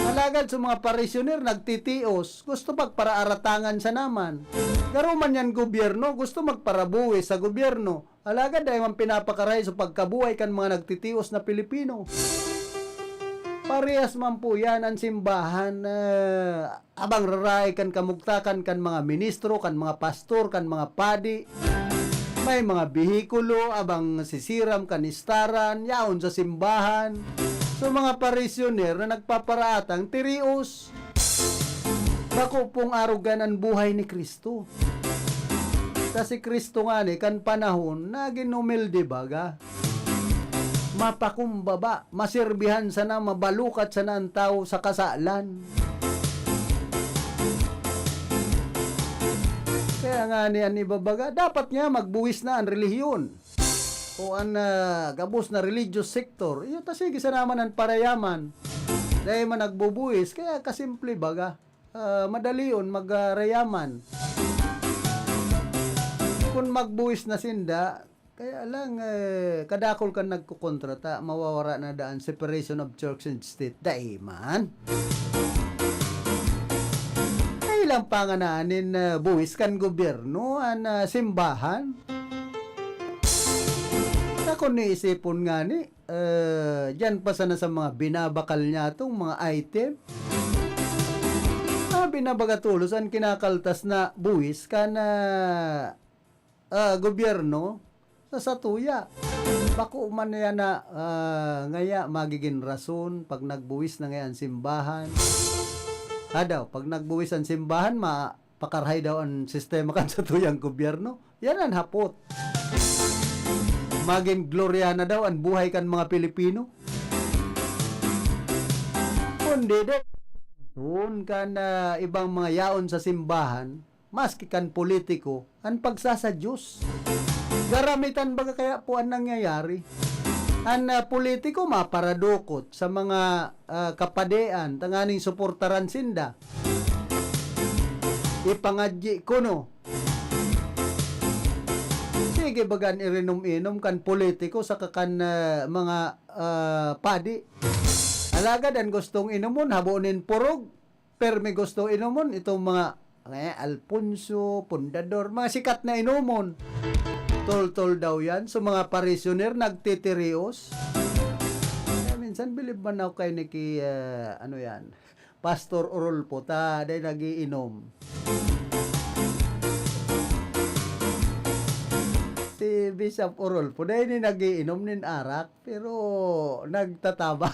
Malagad sa mga parisyoner, nagtitios, gusto magparaaratangan sa naman. Garuman yan gobyerno, gusto magparabuwi sa gobyerno. Alagad dahil man pinapakaray sa pagkabuhay kan mga nagtitios na Pilipino. Parehas man po yan ang simbahan, abang raray kan kamugtakan kan mga ministro, kan mga pastor, kan mga padi. May mga bihikulo, abang sisiram, kanistaran, yaon sa simbahan. So mga parisyoner na nagpaparaatang tirios. Bako pong arugan ang buhay ni Kristo. Kasi Kristo nga ni kan panahon na ginumilde baga. Mapakumbaba, masirbihan sana, mabalukat sana ang tao sa kasalan. Kaya nga ni ang ibabaga, dapat nga magbuwis na ang relihiyon. O ang gabos na religious sector, iyo tasigi sa naman ang parayaman. Dahil man nagbubuwis, kaya kasimple baga, madali yun magrayaman. Kung magbuwis na sinda, kaya lang, kadakol ka nagkukontrata, mawawara na daan separation of church and state. Dahil man. Ay lang pangananin buwis kan gobyerno, ang simbahan. Ako niisipon nga ni, dyan pa sana sa mga binabakal niya itong mga item. Binabagatulos ang kinakaltas na buwis ka na gobyerno sa satuya. Bako man yan na ngaya magiging rason pag nagbuwis na ngayon simbahan. Daw, pag nagbuwis ang simbahan, mapakarhay daw ang sistema kan sa tuyang gobyerno. Yan ang hapot. Maging glorya na daw ang buhay kan mga Pilipino. Kundi daw, doon kan ibang mga yaon sa simbahan, maski kan politiko, ang pagsasa Diyos. Garamitan baga kaya po ang nangyayari. Ang politiko maparadukot sa mga kapadean, tanganing suportaran sinda. Ipangadji ko no. Sige bagan irinom-inom kan politiko sa kakan mga padi. Alagad ang gustong inumon, habonin purog. Per may gusto inumon, itong mga Alfonso, Pundador, mga sikat na inumon. Tol-tol daw yan. So mga parisyoner nagtitirios. Minsan bilib man ako kay Niki, ano yan, Pastor Orolpo, dahil nagiinom. Si Bishop Orolpo, dahil nagiinom nin arak, pero nagtataba.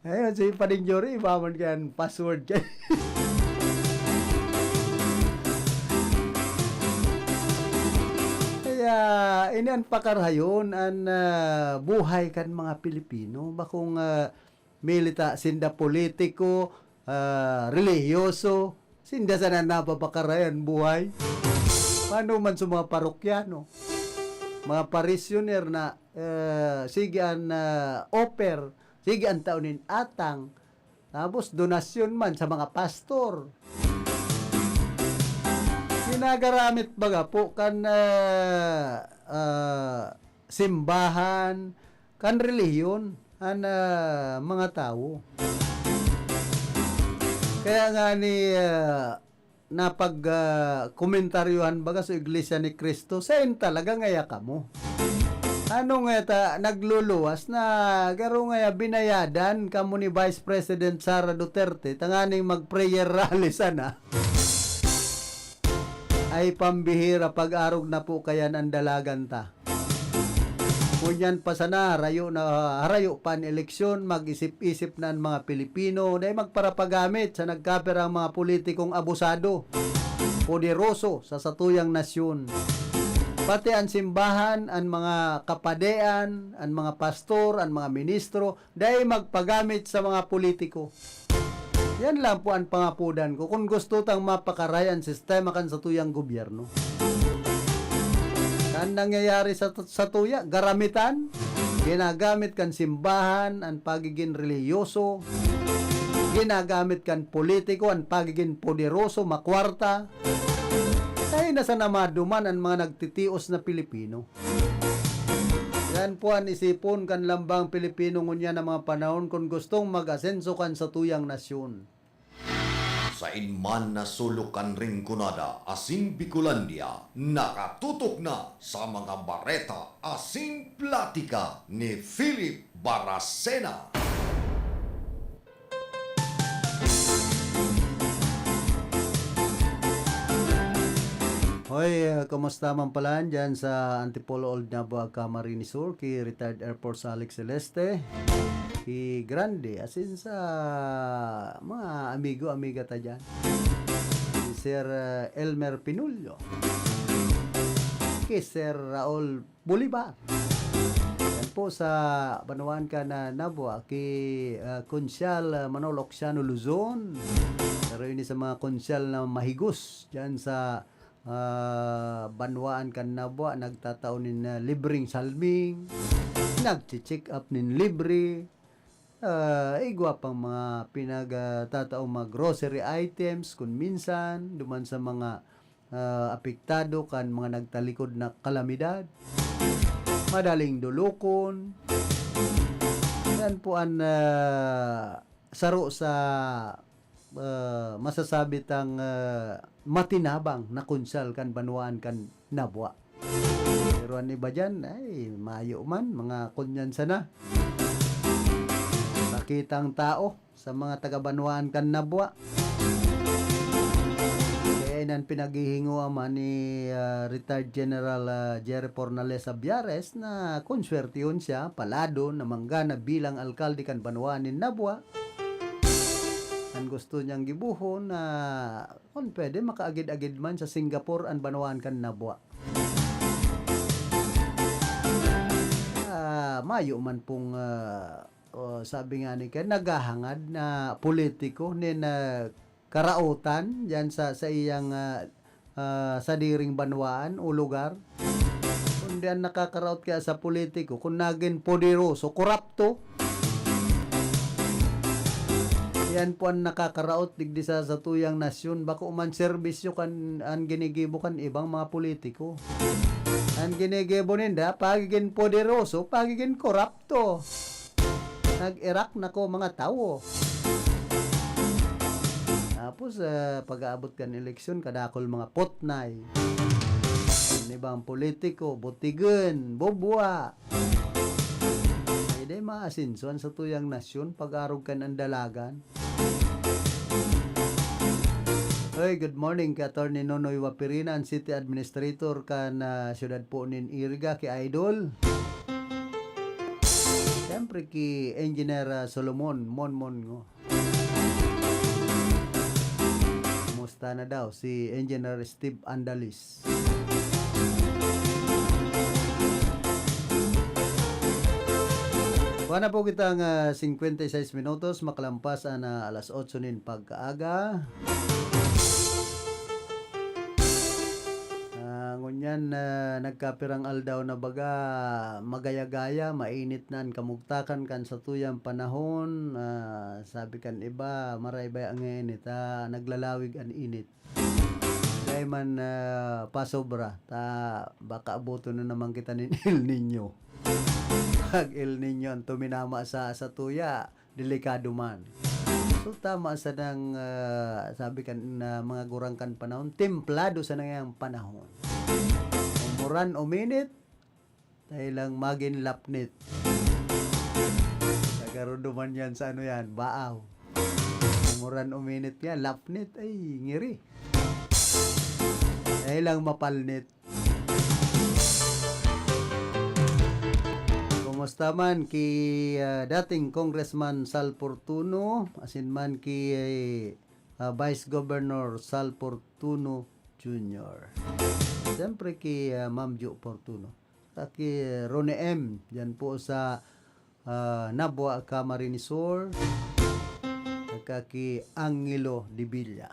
Ayun, si Padinjori, ibaman kayan password kayo. Kaya, ini ang pakarhayon, ang buhay kan mga Pilipino. Bakong milita, sinda politiko, religyoso, Sinda sana napapakarayan buhay. Paano man sa mga parokyano? Mga parisyoner na sige ang offer, sige ang taunin atang, tapos donasyon man sa mga pastor. Ginagaramit baga po kan simbahan, kan relihiyon ang mga tao. Kaya nga ni napag komentaryuhan baga sa Iglesia ni Cristo, sayin talaga ngaya kamo. Ano nga ta nagluluwas na garo nga binayadan kamo ni Vice President Sara Duterte tanganing mag-prayer rally sana. Ay pambihira pag-arog na po kayan ang dalagan ta. Kunyan pa sana harayo pa ang eleksyon, mag-isip-isip na ang mga Pilipino dahil magparapagamit sa nagkapera ang mga politikong abusado, poderoso sa satuyang nasyon. Pati ang simbahan, ang mga kapadean, ang mga pastor, ang mga ministro, dahil magpagamit sa mga politiko. Yan lang po ang pangapudan ko. Kung gusto tang mapakaray ang sistema kan satuyang gobyerno. Ang nangyayari sa tuya, garamitan, ginagamit kan simbahan, ang pagiging reliyoso, ginagamit kan politiko, ang pagiging poderoso, makwarta. Ay nasa namaduman ang mga nagtitios na Pilipino. Yan po ang isipon kan lambang Pilipino ngunya ng mga panahon kung gustong mag-asenso kan sa tuyang nasyon. Sa inman na sulukan ring kunada, asing Bicolandia, nakatutok na sa mga bareta, asing platika ni Philip Baracena. Hoy, kumusta man pala dyan sa Antipolo Old Nabua Camarines Sur, ki retired Air Force Alex Celeste, ki Grande, asin sa mga amigo-amiga ta dyan, si Sir Elmer Pinullo, ki Sir Raul Bolivar, yan po sa Banuan ka na Nabua, ki Konsyal Manolo Oxiano Luzon, pero ini sa mga konsyal na mahigos dyan sa Banwaan kan Nabua, nagtataon nin libreng salming, nagche-check up nin libre, igwa pang mga pinagtataong mga grocery items kung minsan duman sa mga apektado kan mga nagtalikod na kalamidad, madaling dulukon. Yan po ang saro sa masasabi tang matinabang na kunsal kan Banuan kan Nabua. Pero ano ba dyan? Ay, mayo man, mga kunyan sana. Nakitang tao sa mga taga-Banuan kan Nabua. Kaya nan pinaghihingo man ni retired General Jerry Pornales Abiares na konswerte yun siya, palado na manggana bilang alkalde kan Banuan ni Nabua. Ang gusto niyang gibuhon na kung pwede makaagid-agid man sa Singapore ang Banuan kan Nabua. Mayo man pong sabi nga ni naghahangad na politiko ni na karautan diyan sa iyang sa diring banwaan o lugar. Kung diyan nakakaraot ka sa politiko, kung naging poderoso, korapto, yan po ang nakakaraot digdi sa tuyang nasyon. Bako man serbisyo kan ang ginigibo kan ibang mga politiko. Ang ginigibo ninda pagiging poderoso, pagiging korapto. Nag-Iraq na ko mga tao. Tapos pag-aabot kan eleksyon kadakol mga potnay. Ibang politiko, butigen, bobwa. Hindi maasinsuan sa tuyang nasyon pag-arog kan ang dalagan. Hey, good morning ka Attorney Nonoy Wapirina, ang City Administrator kan siyudad po nin Iriga ki Idol. Siyempre ki Engineer Solomon Monmon ngo. Kumusta na daw si Engineer Steve Andalis. Kuha na po kitang 56 minutos, makalampas na alas 8 nin pagkaaga. Ngunyan nagkapirang aldaw na baga magaya-gaya, mainit na ang kamugtakan kan sa tuyang panahon. Sabi kan iba, maraybay ang init, naglalawig ang init. Kaya man pasobra, baka abuto na naman kita ni El Nino. Pag El Nino ang tuminama sa tuya, delikado man. So tama sa nang sabi kan mga gurangkan panahon, templado sa nang panahon. Umuran o minute, tayo lang magin lapnit. Nagaruduman yan sa ano yan, baaw. Umuran o minute yan, lapnit, ay ngiri. Tayo lang mapalnit. Kumusta man ki dating Congressman Sal Portuno, asin man ki Vice Governor Sal Portuno Jr. Siyempre ki Ma'am Jo Portuno. Ki Rone M. Diyan po sa Nabua Camarinesor. Ki Angelo de Villa.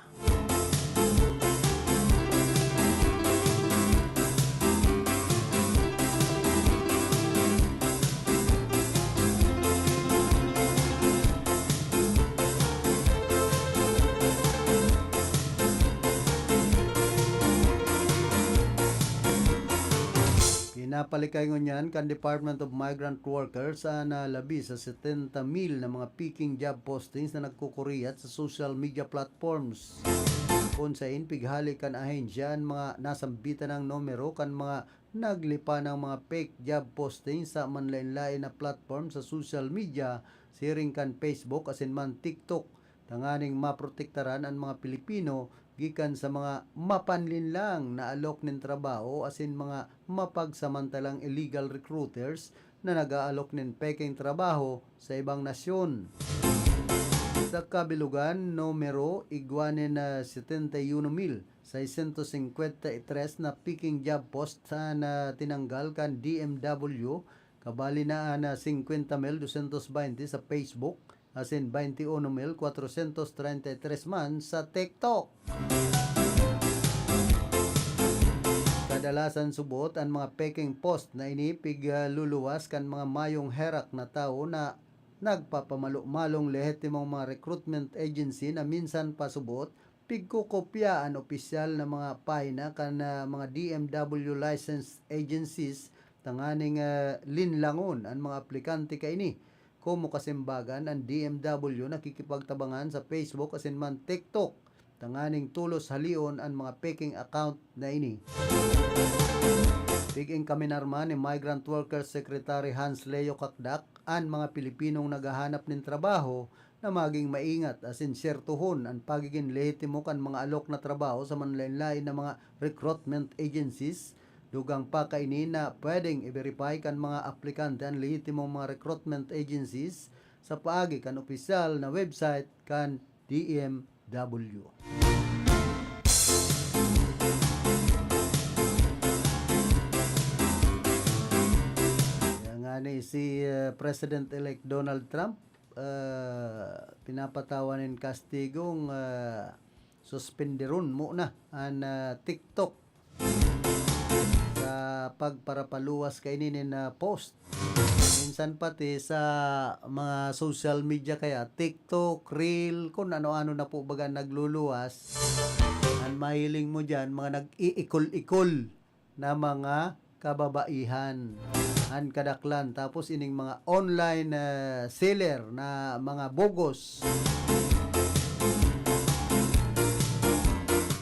Pinapalikay ngunyan kan Department of Migrant Workers na labi sa 70,000 na mga peaking job postings na nagkukuriyat sa social media platforms. Kung sa inpighali kan ahensya ang mga nasambitan ng numero kan mga naglipa ng mga fake job postings sa manlain-lain na platform sa social media, siring kan Facebook asin man TikTok, tanganing maprotektaran ang mga Pilipino gikan sa mga mapanlinlang na alok nin trabaho asin mga mapagsamantalang illegal recruiters na nag-aalok nin peking trabaho sa ibang nasyon. Sa kabilugan, numero igwanin na 71,653 na peking job post na tinanggal kan DMW, kabali na 50,220 sa Facebook, asin 21,433 man sa TikTok. Kadalasan subot ang mga peking post na inipig luluwas kan mga mayong herak na tao na nagpapamalo-malong lehitimong mga recruitment agency na minsan pasubot pigkukopya ang opisyal na mga pahina kan mga DMW licensed agencies tanganing linlangon ang mga aplikante kaini. Kumo kasimbagan ang DMW nakikipagtabangan sa Facebook asin man TikTok, tanganing tulos halion ang mga peking account na ini. Biging kaminarman ni Migrant Workers Secretary Hans Leo Kakdak ang mga Pilipinong naghahanap ng trabaho na maging maingat asin sertuhon ang pagiging lehitimo kan mga alok na trabaho sa manlain-lain na mga recruitment agencies. Dugang pa kaini na pwedeng i-verify kan mga aplikante ang lehitimong mga recruitment agencies sa paagi kan opisyal na website kan DMW. Yan nga ni si President-elect Donald Trump pinapatawanin kastigong suspenderon muna ang TikTok sa pagparapaluwas kainin na post. Minsan pati sa mga social media kaya TikTok, Reel, kung ano-ano na po baga nagluluwas. Ang mahiling mo dyan, mga nag-iikol-ikol na mga kababaihan. Ang kadaklan. Tapos ining mga online seller na mga bogos.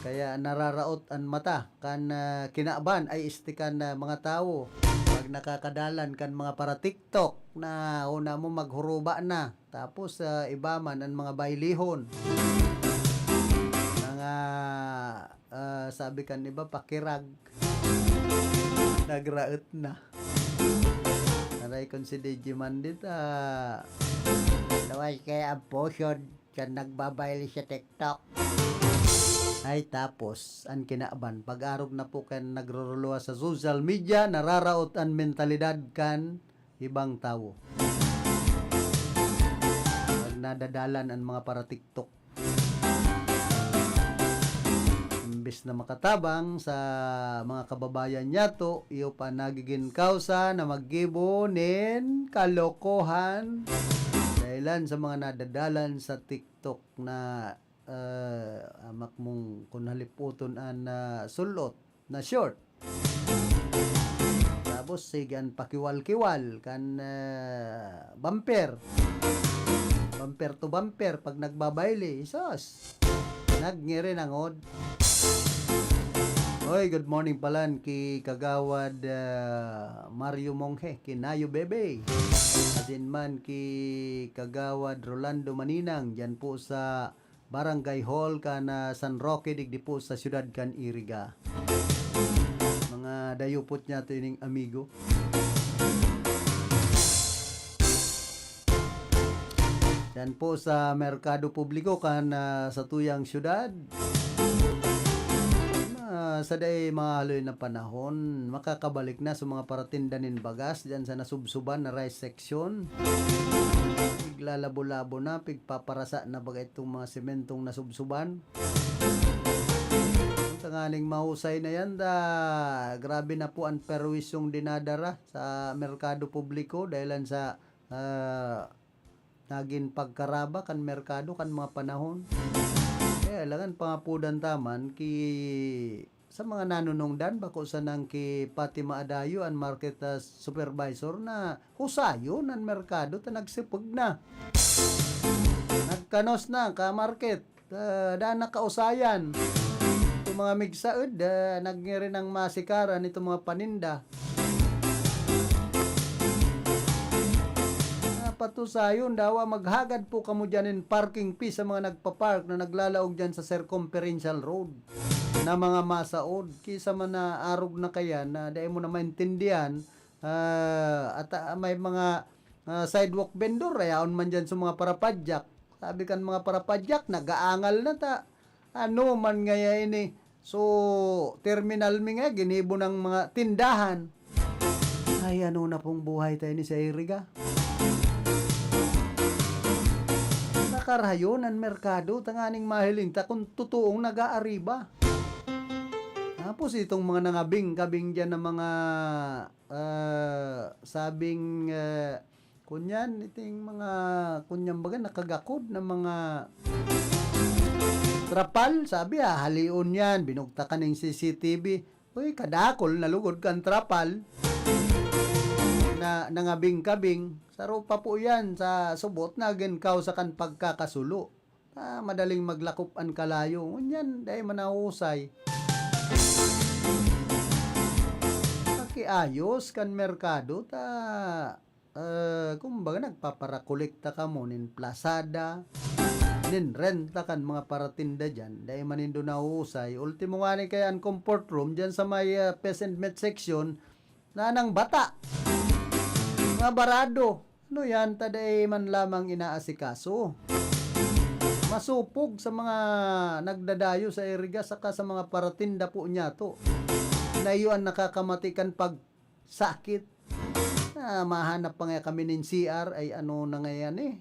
Kaya nararaot ang mata kan kinaaban ay istikan na mga tao pag nakakadalan kan mga para TikTok na una mo maghuruba na tapos iba man ang mga bailihon mga sabi kan iba pakirag nagraot na naray kon si DJ Mandit naway kaya ang potion kan nagbabayli sa TikTok. Ay tapos, ang kinaaban, pag-arog na po kan nagroruluwa sa social media, nararaot ang mentalidad kan ibang tao. Pag nadadalan ang mga para TikTok. imbes na makatabang sa mga kababayan niya to, iyo pa nagiging kausa na maggibonin kalokohan dahilan sa mga nadadalan sa TikTok na amak mong kung haliputon na sulot na short. Tapos sigan pakiwal-kiwal kan bumper to bumper pag nagbabayle isos nagngiri nangod. Oy, good morning palan ki Kagawad Mario Monghe, Kinayo Bebe. Asin man ki Kagawad Rolando Maninang, dyan po sa Barangay Hall kana San Roque, digdi po sa siyudad kan Iriga. Mga dayupot niya ito yung amigo. Yan po sa Merkado Publiko kan sa tuyang siyudad. Sa day mga haloy na panahon, makakabalik na sa mga paratindanin bagas dyan sa nasubsuban na rice section. Piglalabo-labo na, pigpaparasa na bagay itong mga sementong nasubsuban. Tangaling mahusay na yan, grabe na po ang perwisyong dinadara sa Merkado Publiko dahilan sa naging pagkaraba kan merkado kan mga panahon. Kaya alangan pangapudan taman sa mga nanunungdan bako sa nang ki Fatima Adayo ang market supervisor na husayon ang merkado ta nagsipag na. Nagkanos na ka market daan na kausayan. Itong mga migsaud nagngiri ng masikaran itong mga paninda. Patusayon dawa maghagad po kamo dyan in parking fee sa mga nagpapark na naglalaog dyan sa circumferential road na mga masaod kisa man na arog na kaya na dahil mo na maintindihan at may mga sidewalk vendor ayaon man dyan sa mga parapadyak. Sabi kan mga parapadyak nagaangal na ta ano man ngaya ini so terminal mi nga ginibo ng mga tindahan. Ay ano na pong buhay tayo ni sa Iriga. Nakarayon ang merkado tanganing mahiling ta kung totoong nag-aariba. Tapos itong mga nangabing-kabing dyan ng mga sabing kunyan, iting mga kunyan baga nakagakod ng mga trapal, sabi halion yan, binugta ka ng CCTV. Uy, kadakol, nalugod kang trapal na nangabing-kabing. Saro pa po yan sa subot na ginkaw sa kan pagkakasulo. Madaling maglakop ang kalayo. Ngunyan, dahil manahusay. Pakiayos kan merkado kumbaga nagpaparakolekta ka mo nin plasada nin renta kan mga paratinda dyan dahil manindo nahusay. Ultimo nga ni kaya ang comfort room dyan sa may peasant met section na nang bata mga barado. Ano yan, taday man lamang inaasikaso. Masupog sa mga nagdadayo sa Iriga saka sa mga paratinda po niya to. Nayuan nakakamatikan pag sakit. Mahanap pa nga kami ng CR ay ano na ngayon eh.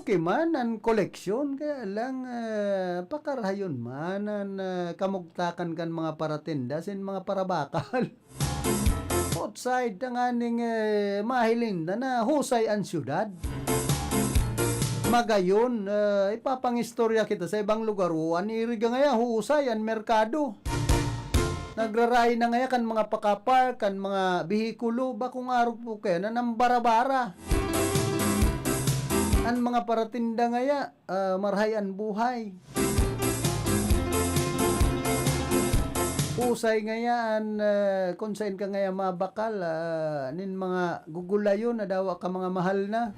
Okay man, ang koleksyon, kaya lang pakarayon man, ang kamugtakan kan mga paratinda, sin mga parabakal. Outside, ang aning mahiling na husay ang syudad. Magayon, ipapangistorya kita sa ibang lugar, ang Iriga ngaya, husay ang merkado. Nagraray na ngaya kan mga pakapark, kan mga bihikulo, bakong araw po kaya na ng bara-bara. Ang mga paratinda ngaya, marhayan buhay. Usay ngayaan, kung saan ka ngaya mabakal, nin mga gugulayo na dawa ka mga mahal na.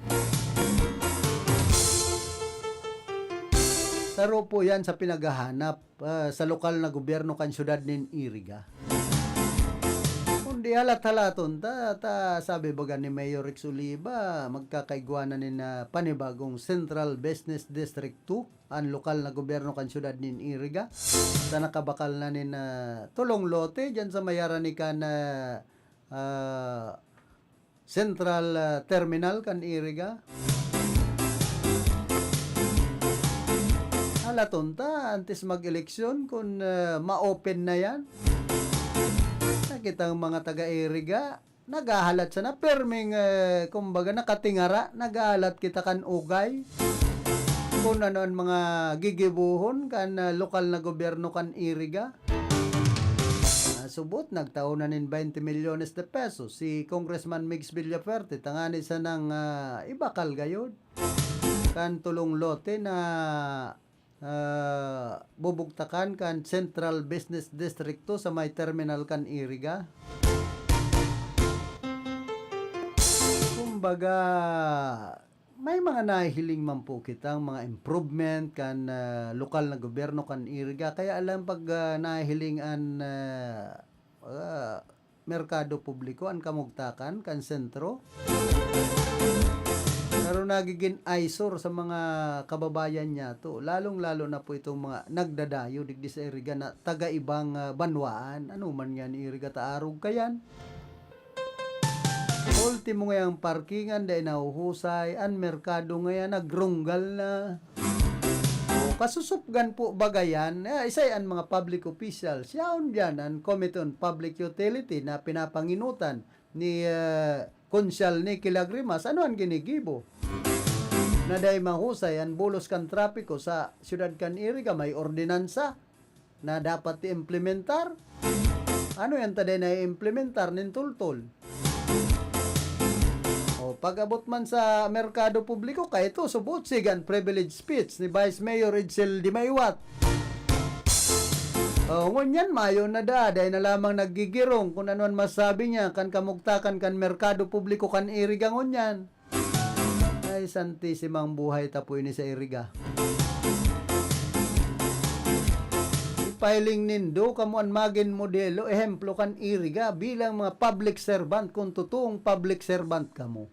Saro po yan sa pinaghahanap sa lokal na gobyerno kan syudad nin Iriga. Kundi halat-halaton sabi baga ni Mayor Rex Oliva, magkakaigwanan nin panibagong Central Business District 2, ang lokal na gobyerno kan syudad nin Iriga. Sa nakabakal na nin tulong lote dyan sa mayaran ni kan Central Terminal kan Iriga. halatunta antes mag-eleksyon kung ma-open na yan. Nakita ang mga taga-Iriga, nagahalat sana, perming, kumbaga, nakatingara, nagahalat kita kan ugay. Kung ano ang mga gigibuhon kan lokal na gobyerno kan Iriga. Subot, nagtaon na nin 20 milyones de pesos. Si Congressman Migs Villaferte, tangani sa ng ibakal gayod. Kan tulong lote na bubugtakan kan Central Business District to sa may terminal kan Iriga. Kumbaga, may mga nahihiling man po kitang mga improvement kan lokal na gobyerno kan Iriga. Kaya alam pag nahihilingan merkado publiko ang kamugtakan kan sentro. Pero nagiging eyesore sa mga kababayan niya to. Lalong-lalo na po itong mga nagdadayo digdi sa Iriga na taga-ibang banwaan. Ano man yan, Iriga taarog kayan. Ultimo ngayang parkingan dahil nahuhusay. Ang merkado ngayon nagrunggal na. O, kasusupgan po bagayan. Isay ang mga public officials. Yaon dyan ang Committee on Public Utility na pinapanginutan ni Konsyal Nicky Lagrimas. Ano ang ginigibo? Na dahil mahusay ang bulos kan trapiko sa siyudad kan Iriga, may ordinansa na dapat i-implementar. Ano yan taday na i-implementar nin tultol? O pag-abot man sa merkado publiko, kaya ito subot sigan privilege speech ni Vice Mayor Edsel Dimaywat. O ngunyan mayo na dahil na lamang naggigirong kung ano ang masabi niya kan kamugtakan kan merkado publiko kan Iriga ngunyan. Ay, santisimang buhay tapo ini sa Iriga. Ipiling nindo kamuan magin modelo, ehemplo kan Iriga bilang mga public servant kung totoong public servant kamo.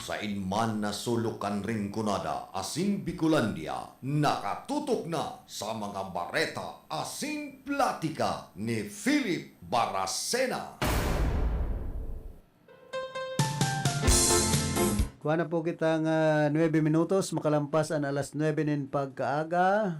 Sa inman na sulukan ring kunada, asin Bicolandia, nakatutok na sa mga bareta, asin platika ni Philip Baracena. Kuha na po kitang 9 minutos, makalampas ang alas 9 nin pagkaaga.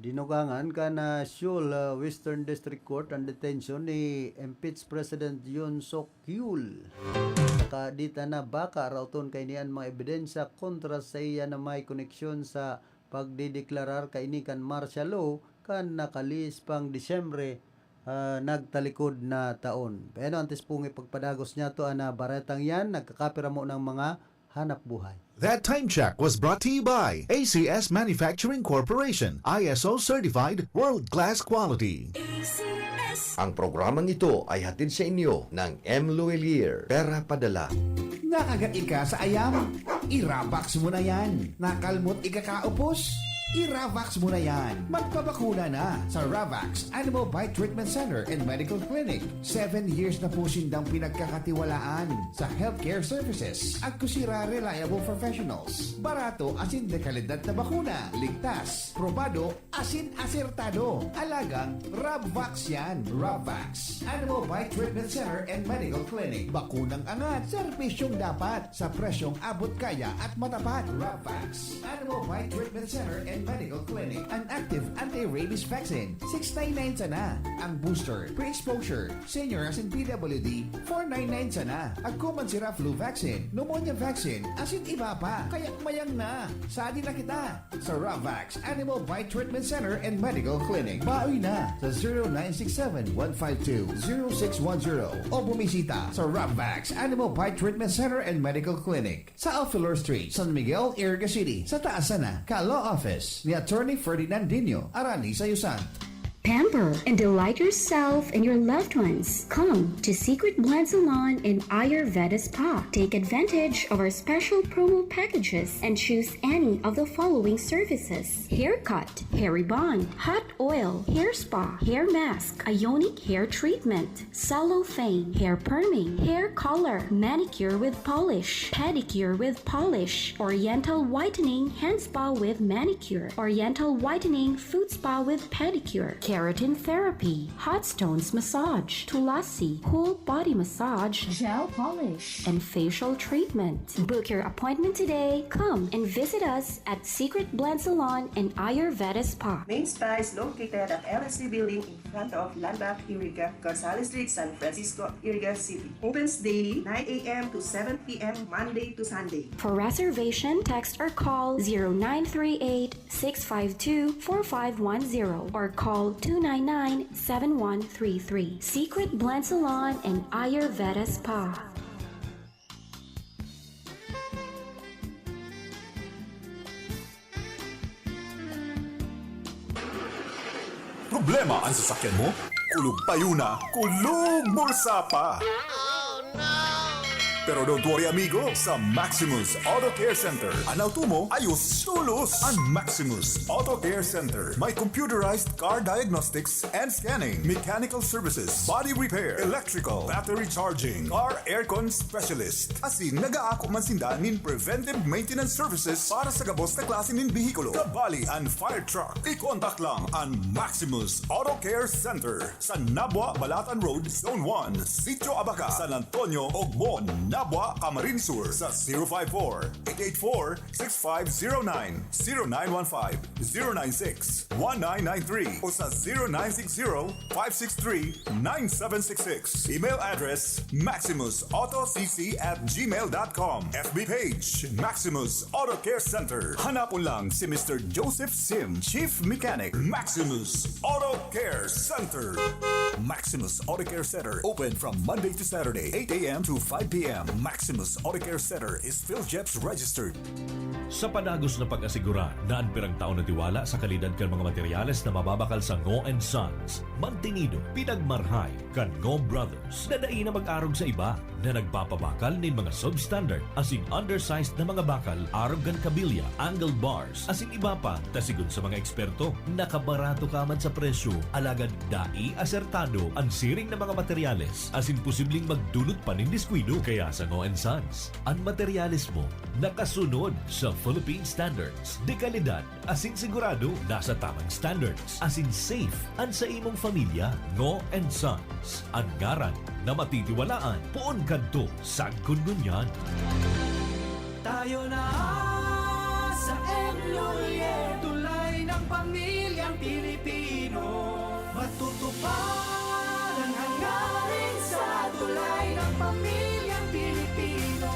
Dinugangan ka na Seoul Western District Court ang detention ni impeached President Yoon Suk Yeol. Saka dita na baka rauton kay niyan mga ebidensya kontra sa iya na may koneksyon sa pagdideklarar kay ni kan martial law kan nakalis pang Disyembre nagtalikod na taon. Pero antes pong ipagpadagos niya to na baretang yan, nagkakapira mo ng mga hanap buhay. That time check was brought to you by ACS Manufacturing Corporation, ISO certified world-class quality. Ang programang ito ay hatid sa inyo ng M. Luelier, Pera Padala. Nakagain ka sa ayam? I-Ravax mo na yan. Nakalmot ikakaupos? I-Ravax mo na yan. Magpabakuna na sa Ravax Animal Bite Treatment Center and Medical Clinic. 7 years na po sindang pinagkakatiwalaan sa healthcare services. At kusira reliable professionals. Barato asin de kalidad na bakuna. Ligtas, probado, asin asertado. Alagang Ravax yan. Ravax Animal Bite Treatment Center and Medical Clinic. Bakunang angat, serbisyong dapat sa presyong abot kaya at matapat. Ravax Animal Bite Treatment Center and Medical Clinic. An active anti-rabies vaccine, $699 sana. Ang booster, pre-exposure, senior as in PWD, $499 sana. Ang common sira flu vaccine, pneumonia vaccine, asin iba pa. Kaya mayang na. Sadi na kita sa Ravax Animal Bite Treatment Center and Medical Clinic. Baoy na sa 0967-152-0610 o bumisita sa Ravax Animal Bite Treatment Center and Medical Clinic sa Alfiler Street, San Miguel, Iriga City. Sa taas na, ka-law office ni Attorney Ferdinand Dino, Arani, Sayusan. Pamper and delight yourself and your loved ones. Come to Secret Blend Salon in Ayurveda Spa. Take advantage of our special promo packages and choose any of the following services: haircut, hair rebond, hot oil, hair spa, hair mask, ionic hair treatment, cellophane, hair perming, hair color, manicure with polish, pedicure with polish, oriental whitening hand spa with manicure, oriental whitening foot spa with pedicure, keratin therapy, hot stones massage, tulasi, whole body massage, gel polish, and facial treatment. Book your appointment today. Come and visit us at Secret Blend Salon and Ayurveda Spa. Main Spa is located at LSC Building in front of Landmark Iriga, Gonzales Street, San Francisco, Iriga City. Opens daily 9 a.m. to 7 p.m. Monday to Sunday. For reservation, text or call 0938-652-4510 or call 299-7133. Secret Blend Salon and Ayurveda Spa. Problema ang sasakyan mo? Kulog tayo na, kulog bulsa pa! Pero don't worry amigo, sa Maximus Auto Care Center, ang auto mo ayos tulos. Ang Maximus Auto Care Center may computerized car diagnostics and scanning, mechanical services, body repair, electrical, battery charging, car aircon specialist. Asin nagaako man sinda nin preventive maintenance services para sa gabos na klase nin bihikulo, kabali and fire truck. I-contact lang ang Maximus Auto Care Center sa Nabwa, Balatan Road, Zone 1, Sitio Abaca, San Antonio, Ogmon, Nabwa, Camarines Sur sa 054-884-6509, 0915-096-1993 o sa 0960-563-9766. Email address maximusautocc@gmail.com. FB page Maximus Auto Care Center. Hanapon lang si Mr. Joseph Sim, Chief Mechanic, Maximus Auto Care Center. Maximus Auto Care Center open from Monday to Saturday, 8 a.m. to 5 p.m. Maximus Auto Care Center is PhilJeps registered. Sa panagos na pag-asigura na ang pirang taon na tiwala sa kalidad kan mga materyales na mababakal sa Ngo & Sons, mantinido, pinagmarhay kan Ngo Brothers na dai na mag-arog sa iba na nagpapabakal nin mga substandard asin undersized na mga bakal arog kan kabilya, angle bars asin iba pa tasigon sa mga eksperto. Nakabarato ka man sa presyo, alagad dai asertado ang siring na mga materyales asin posibleng magdulot pa nin diskwido. Kaya sa Ngo & Sons, ang materyales mo nakasunod sa Philippine standards. De kalidad asin sigurado nasa tamang standards asin safe ang sa imong pamilya. Ngo & Sons, ang ngaran na matitiwalaan. Puon kadto sa Gungunyan. Tayo na sa Emluye, tulay ng pamilyang Pilipino. Matutupad ang hangarin sa tulay ng pamilyang Pilipino.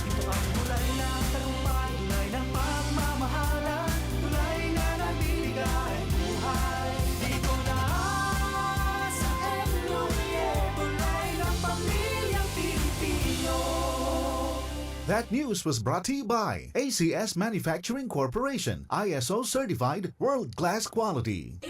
Ito ang tulay ng tagumpay, tulay ng pagmamahalan, tulay na nagbibigay buhay. Dito na sa Emluye, tulay ng pamilyang Pilipino. That news was brought to you by ACS Manufacturing Corporation, ISO certified world-class quality.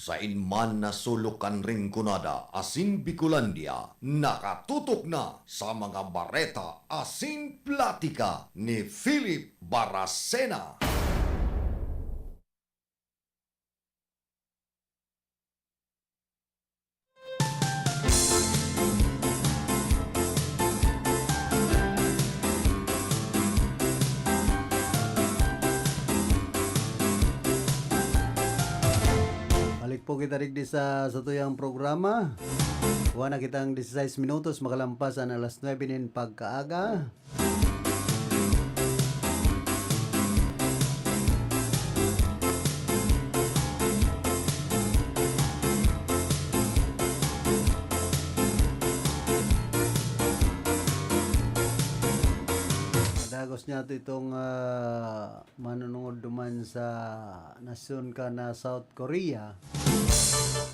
Sa inman na sulukan ring kunada asin Bicolandia, nakatutok na sa mga bareta asin platika ni Philip Baracena. Balik po kita rin sa tuyang programa. Kuha na kitang 16 minutos makalampas ang alas 9 nin pagkaaga. Dagos niya itong manunungod duman sa nasyon ka na South Korea.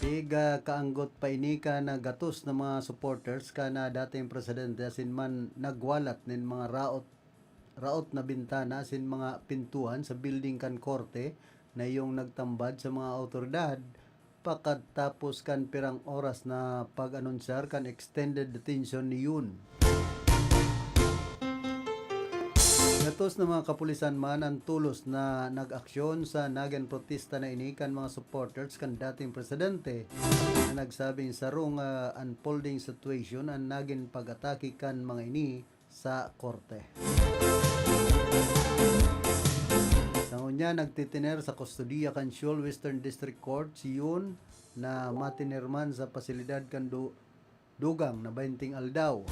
Piga kaanggot pa ini ka na gatos na mga supporters ka na dating presidente asin man nagwalat nin mga raot na bintana asin mga pintuan sa building kan korte na yung nagtambad sa mga autoridad pagkatapos kan pirang oras na pag-anunsar kan extended detention ni Yun. Gatos na mga kapulisan man ang tulos na nag-aksyon sa nagan protesta na ini kan mga supporters kan dating presidente na nagsabing sarong unfolding situation ang naging pag-atake kan mga ini sa korte. Sa unya nagtitiner sa kustodiya kan Seoul Western District Court si Yun na matinirman sa pasilidad kan dugang na 20 aldaw.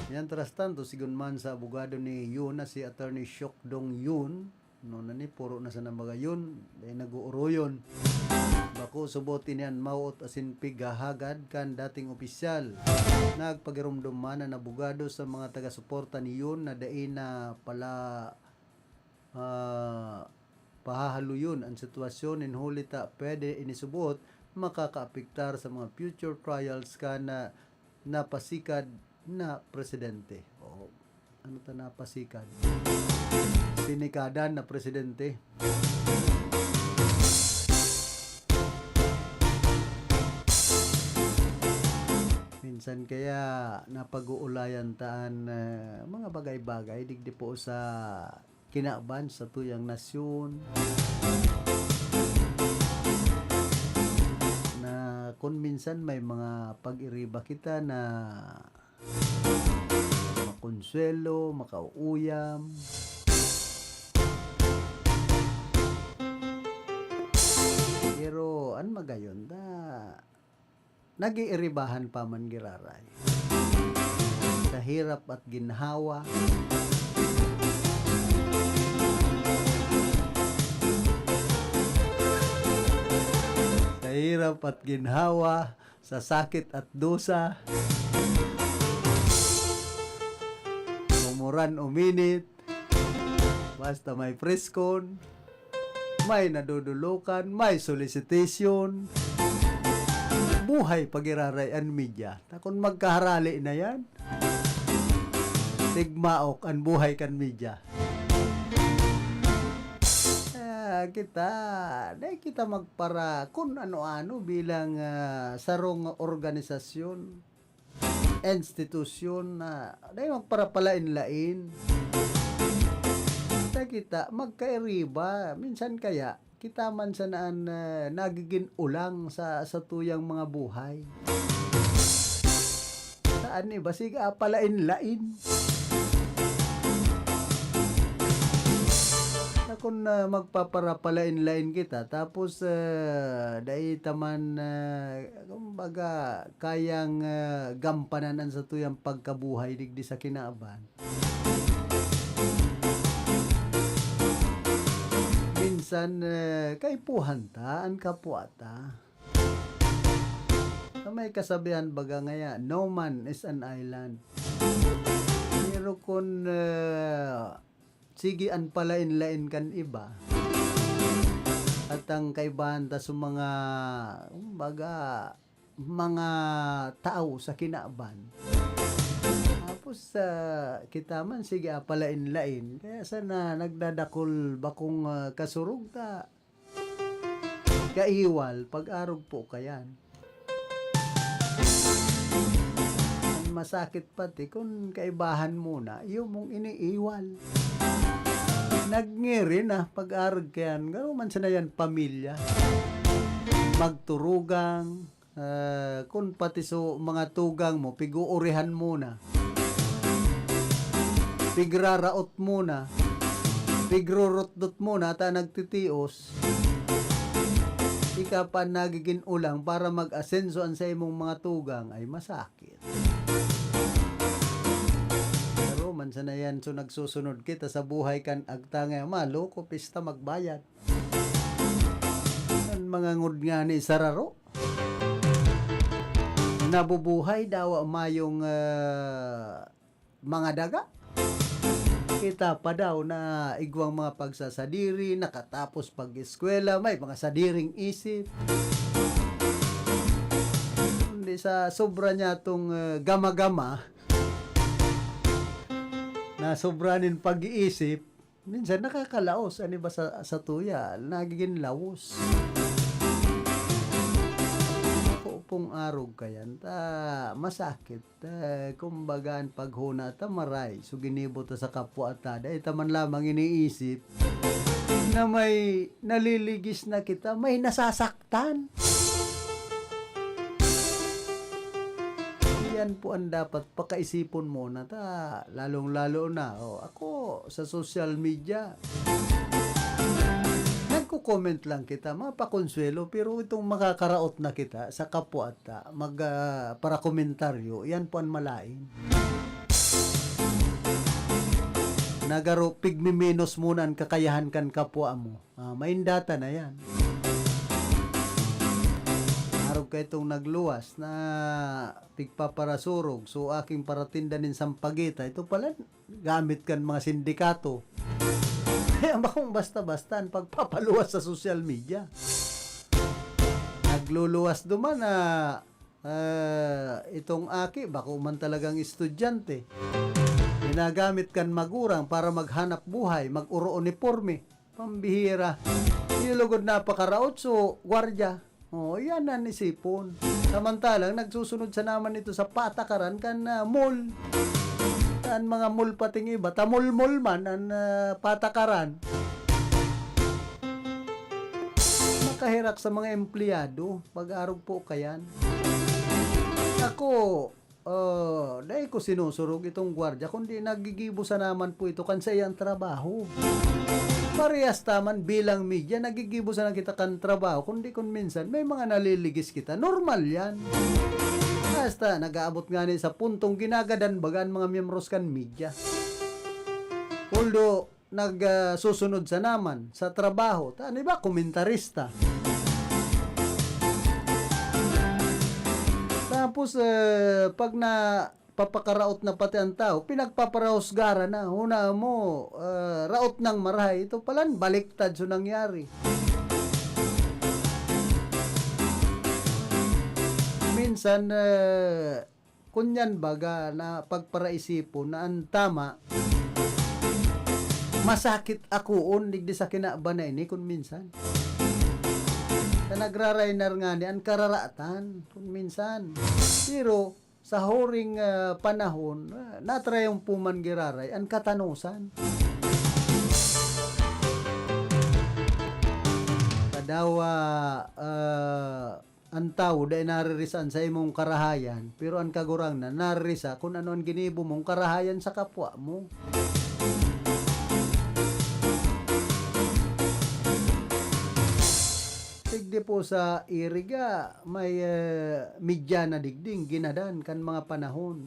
Yan tras tanto sigun man sa abogado ni Yun na si Attorney Syok Dong Yun no na ni puro na sa nambaga yun dahil nag-uuroyon bako subotin yan maut asin pigahagad kan dating opisyal nagpagirumdum man ang abogado sa mga taga-suporta ni Yun na dai na pala pahahaluyon ang sitwasyon in hulita pwede inisubot makakaapektar sa mga future trials ka na napasikad na presidente o ano ta napasikad sinikadan na presidente. Minsan kaya napag-uulayan taan mga bagay-bagay digdi po sa kinaban sa tuyang nasyon na kung minsan may mga pag-iriba kita na makonsuelo, makauyam pero an magayon da nag-iiribahan pa man giraray sa hirap at ginhawa sa hirap at ginhawa sa sakit at dusa umuran uminit basta may preskon may nadudulukan may solicitation buhay pagiraray ang media. Takon magkaharali na yan. Tigmaok ang buhay kan media. Kita magpara kung ano-ano bilang sarong organisasyon, institusyon na magpara palain-lain. Kita magkairiba. Minsan kaya kita man sanaan nagiging ulang sa tuyang mga buhay. Saan ni basiga palain-lain. Kung magpaparapalain-lain kita tapos dahil taman kumbaga kayang gampanan sa tuyang pagkabuhay digdi sa kinaaban. Minsan kaipuhan ta ang kapuata may kasabihan baga ngaya no man is an island pero kung sige an palain-lain kan iba at ang kaibahan ta sa mga baga mga tao sa kinaaban tapos kita man sige palain-lain kaya sana nagdadakol bakong kasurug ta kaiwal pag-arog po kayan masakit pati kung kaibahan muna yung mong iniiwal nagngiri na pag-arog kayan gano'n man sana yan pamilya magturugang kung pati so mga tugang mo piguurihan muna pigraraot muna pigrurutdot muna ta nagtitios ika pa nagiging ulang para mag-asenso ang sa imong mga tugang ay masakit pero man sana yan so nagsusunod kita sa buhay kan agtangay maloko pista magbayad ang mga ngud nga ni sararo nabubuhay daw mayong mga daga kita pa daw na igwang mga pagsasadiri, nakatapos pag-eskwela, may mga sadiring isip. Hindi sa sobra niya itong gama-gama, na sobranin pag-iisip, Minsan nakakalaos. Ano ba sa tuya? Nagiging laos. Ako pong arog kayan. Masakit. Kumbagaan paghuna ta maray. So ginibo ta sa kapwa ta. Dahil taman lamang iniisip na may naliligis na kita. May nasasaktan. Yan po ang dapat pakaisipon mo na lalong-lalo na ako sa social media nagko-comment lang kita mapakonsuelo pero itong makakaraot na kita sa kapwa at para komentaryo yan po ang malain nagaro pigmiminos muna ang kakayahan kan kapwa mo maindata na yan kay itong nagluwas na pigpaparasurog so aking paratindanin sampagita ito pala gamit kan mga sindikato kaya bakong basta-basta pagpapaluwas sa social media nagluluwas duman na itong aki bako man talagang estudyante ginagamit kan magurang para maghanap buhay mag-uro uniforme pambihira nilugod napakaraot so gwardya yan na nisipon. Samantalang nagsusunod sa naman ito sa patakaran kan mall. Kan mga mall pating iba, mall man ang patakaran. Makahirak sa mga empleyado, pag-arog po kayan. Ako, dahil ko sinusurog itong gwardya, kundi nagigibo sa naman po ito kan sa iyang trabaho. Parehas taman bilang media, nagigibo sa kita kan trabaho, kundi kung minsan may mga naliligis kita. Normal yan. Basta, nag-aabot nga ni sa puntong ginagadan bagan mga miyembros kan media. Although, nagsusunod sa naman, sa trabaho, ano ba, komentarista. Tapos, pag papakaraot na pati ang tao, pinagpaparahusgara na, huna mo, raot ng marahay, ito palan, baliktad so nangyari. Minsan, kunyan baga na pagparaisipon na ang tama, masakit ako digdi sa kinaba na ini kung minsan. Na nagrarainar nga ni ang kararatan kung minsan. Pero, sa huring panahon, natrayong puman giraray, ang katanusan. Kadawa, ang tao, dahil naririsan sa imong karahayan, pero ang kagurang na, naririsa kung ano ang ginibo mong karahayan sa kapwa mo. Digdi po sa iriga, may media na digding ginadan kan mga panahon.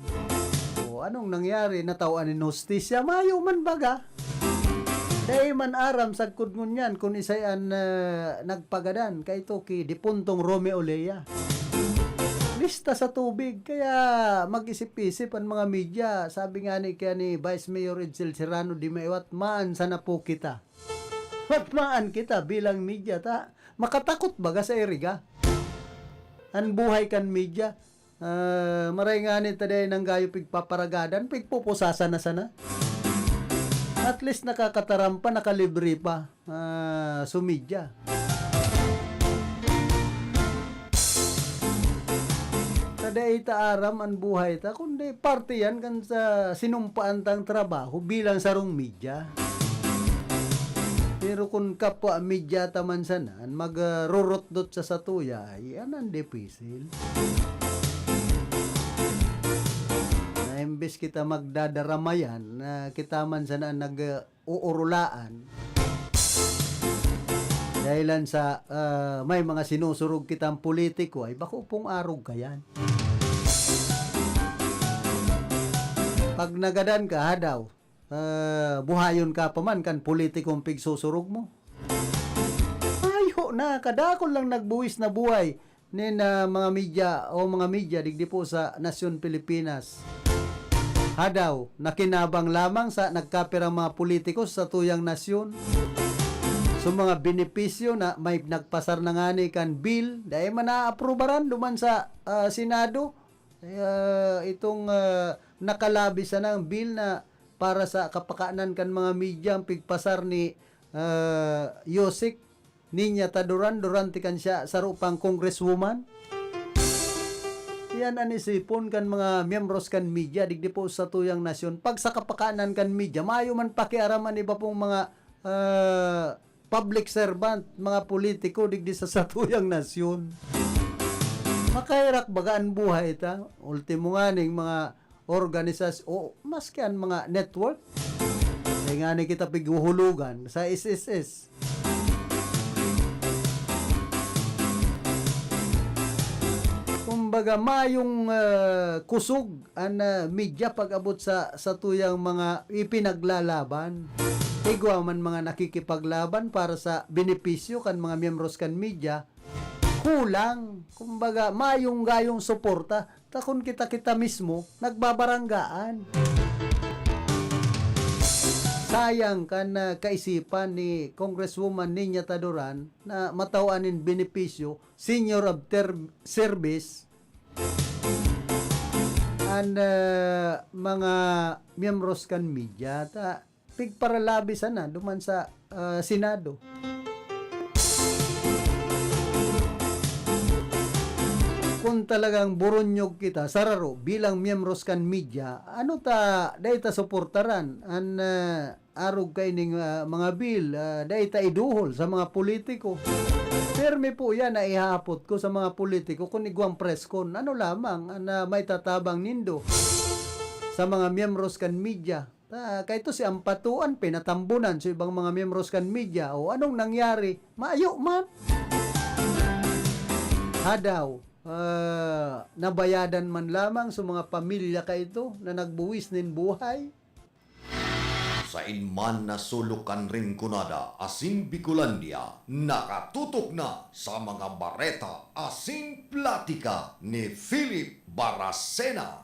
O anong nangyari? Natawaan ni hostisya, mayo man baga. Dahil man aram sagkod ngunyan kung isayan nagpagadan kay Toki di puntong Romeo Lea. Lista sa tubig, kaya mag-isip-isip ang mga media. Sabi nga ni Vice Mayor Edsel Serrano di maiwat, maan sana po kita. Matmaan kita bilang media ta. Makatakot baga sa iriga. Ang buhay kan media. Maray nga ni taday ng gayo pigpaparagadan, pigpupusasan na sana. At least nakakatarampa, nakalibre pa sa media. Taday aram ang buhay ta, kundi parte yan kan sa sinumpaan tang trabaho bilang sarong media. Pero kung kapwa media taman sanan, mag-rurot-dot sa satuya, yan ang depisil. Na imbes kita magdadaramayan, na kita man sana nag-uurulaan. Dahilan sa may mga sinusurog kitang politiko, ay bako pong arog ka yan. Pag nagadan ka, hadaw, buhayon ka pa man kan politikong pigsusurog mo. Ayo na, kadakon lang nagbuwis na buhay ni mga media digdi po sa Nasyon Pilipinas. Hadaw, nakinabang lamang sa nagkapirang mga politikos sa tuyang nasyon. So mga benepisyo na may nagpasar na nga ni kan bill, dahil man na-aprobaran duman sa Senado. Itong nakalabis na ng bill na para sa kapakanan kan mga media ang pigpasar ni Yosik Niña Taduran durante kan siya sa rupang congresswoman. Yan ang isipon kan mga miyembros kan media digdi po sa tuyang nasyon. Pag sa kapakanan kan media, maayo man pakiaraman iba pong mga public servant, mga politiko digdi sa tuyang nasyon. Makahirak bagaan buhay ta. Ultimo nga ning mga organisasyon o maski ang mga network. Kaya nga ni kita piguhulugan sa SSS. Kumbaga mayong kusog ang media pag-abot sa tuyang mga ipinaglalaban. Igwa man mga nakikipaglaban para sa benepisyo kan mga miyembros kan media, kulang. Kumbaga mayong gayong suporta takon kita mismo nagbabaranggaan. Sayang kan kaisipan ni Congresswoman Niña Taduran na matawanin benepisyo senior of service and mga miyembros kan media ta pigparalabi sana duman sa Senado. Kung talagang buronyog kita sararo bilang miyembros kan media, ano ta dayta suportaran an arog kay ning mga bill dayta iduhol sa mga politiko. Permi po yan na ihapot ko sa mga politiko kung igwang preskon. Ano lamang na may tatabang nindo sa mga miyembros kan media. Kaya ito si Ampatuan, pinatambunan sa ibang mga miyembros kan media. O anong nangyari? Maayo man. Hadaw, nabayadan man lamang sa mga pamilya ka ito na nagbuwis nin buhay. Sa inman na sulukan rin kunada asin Bicolandia, nakatutok na sa mga bareta asin platika ni Philip Baracena.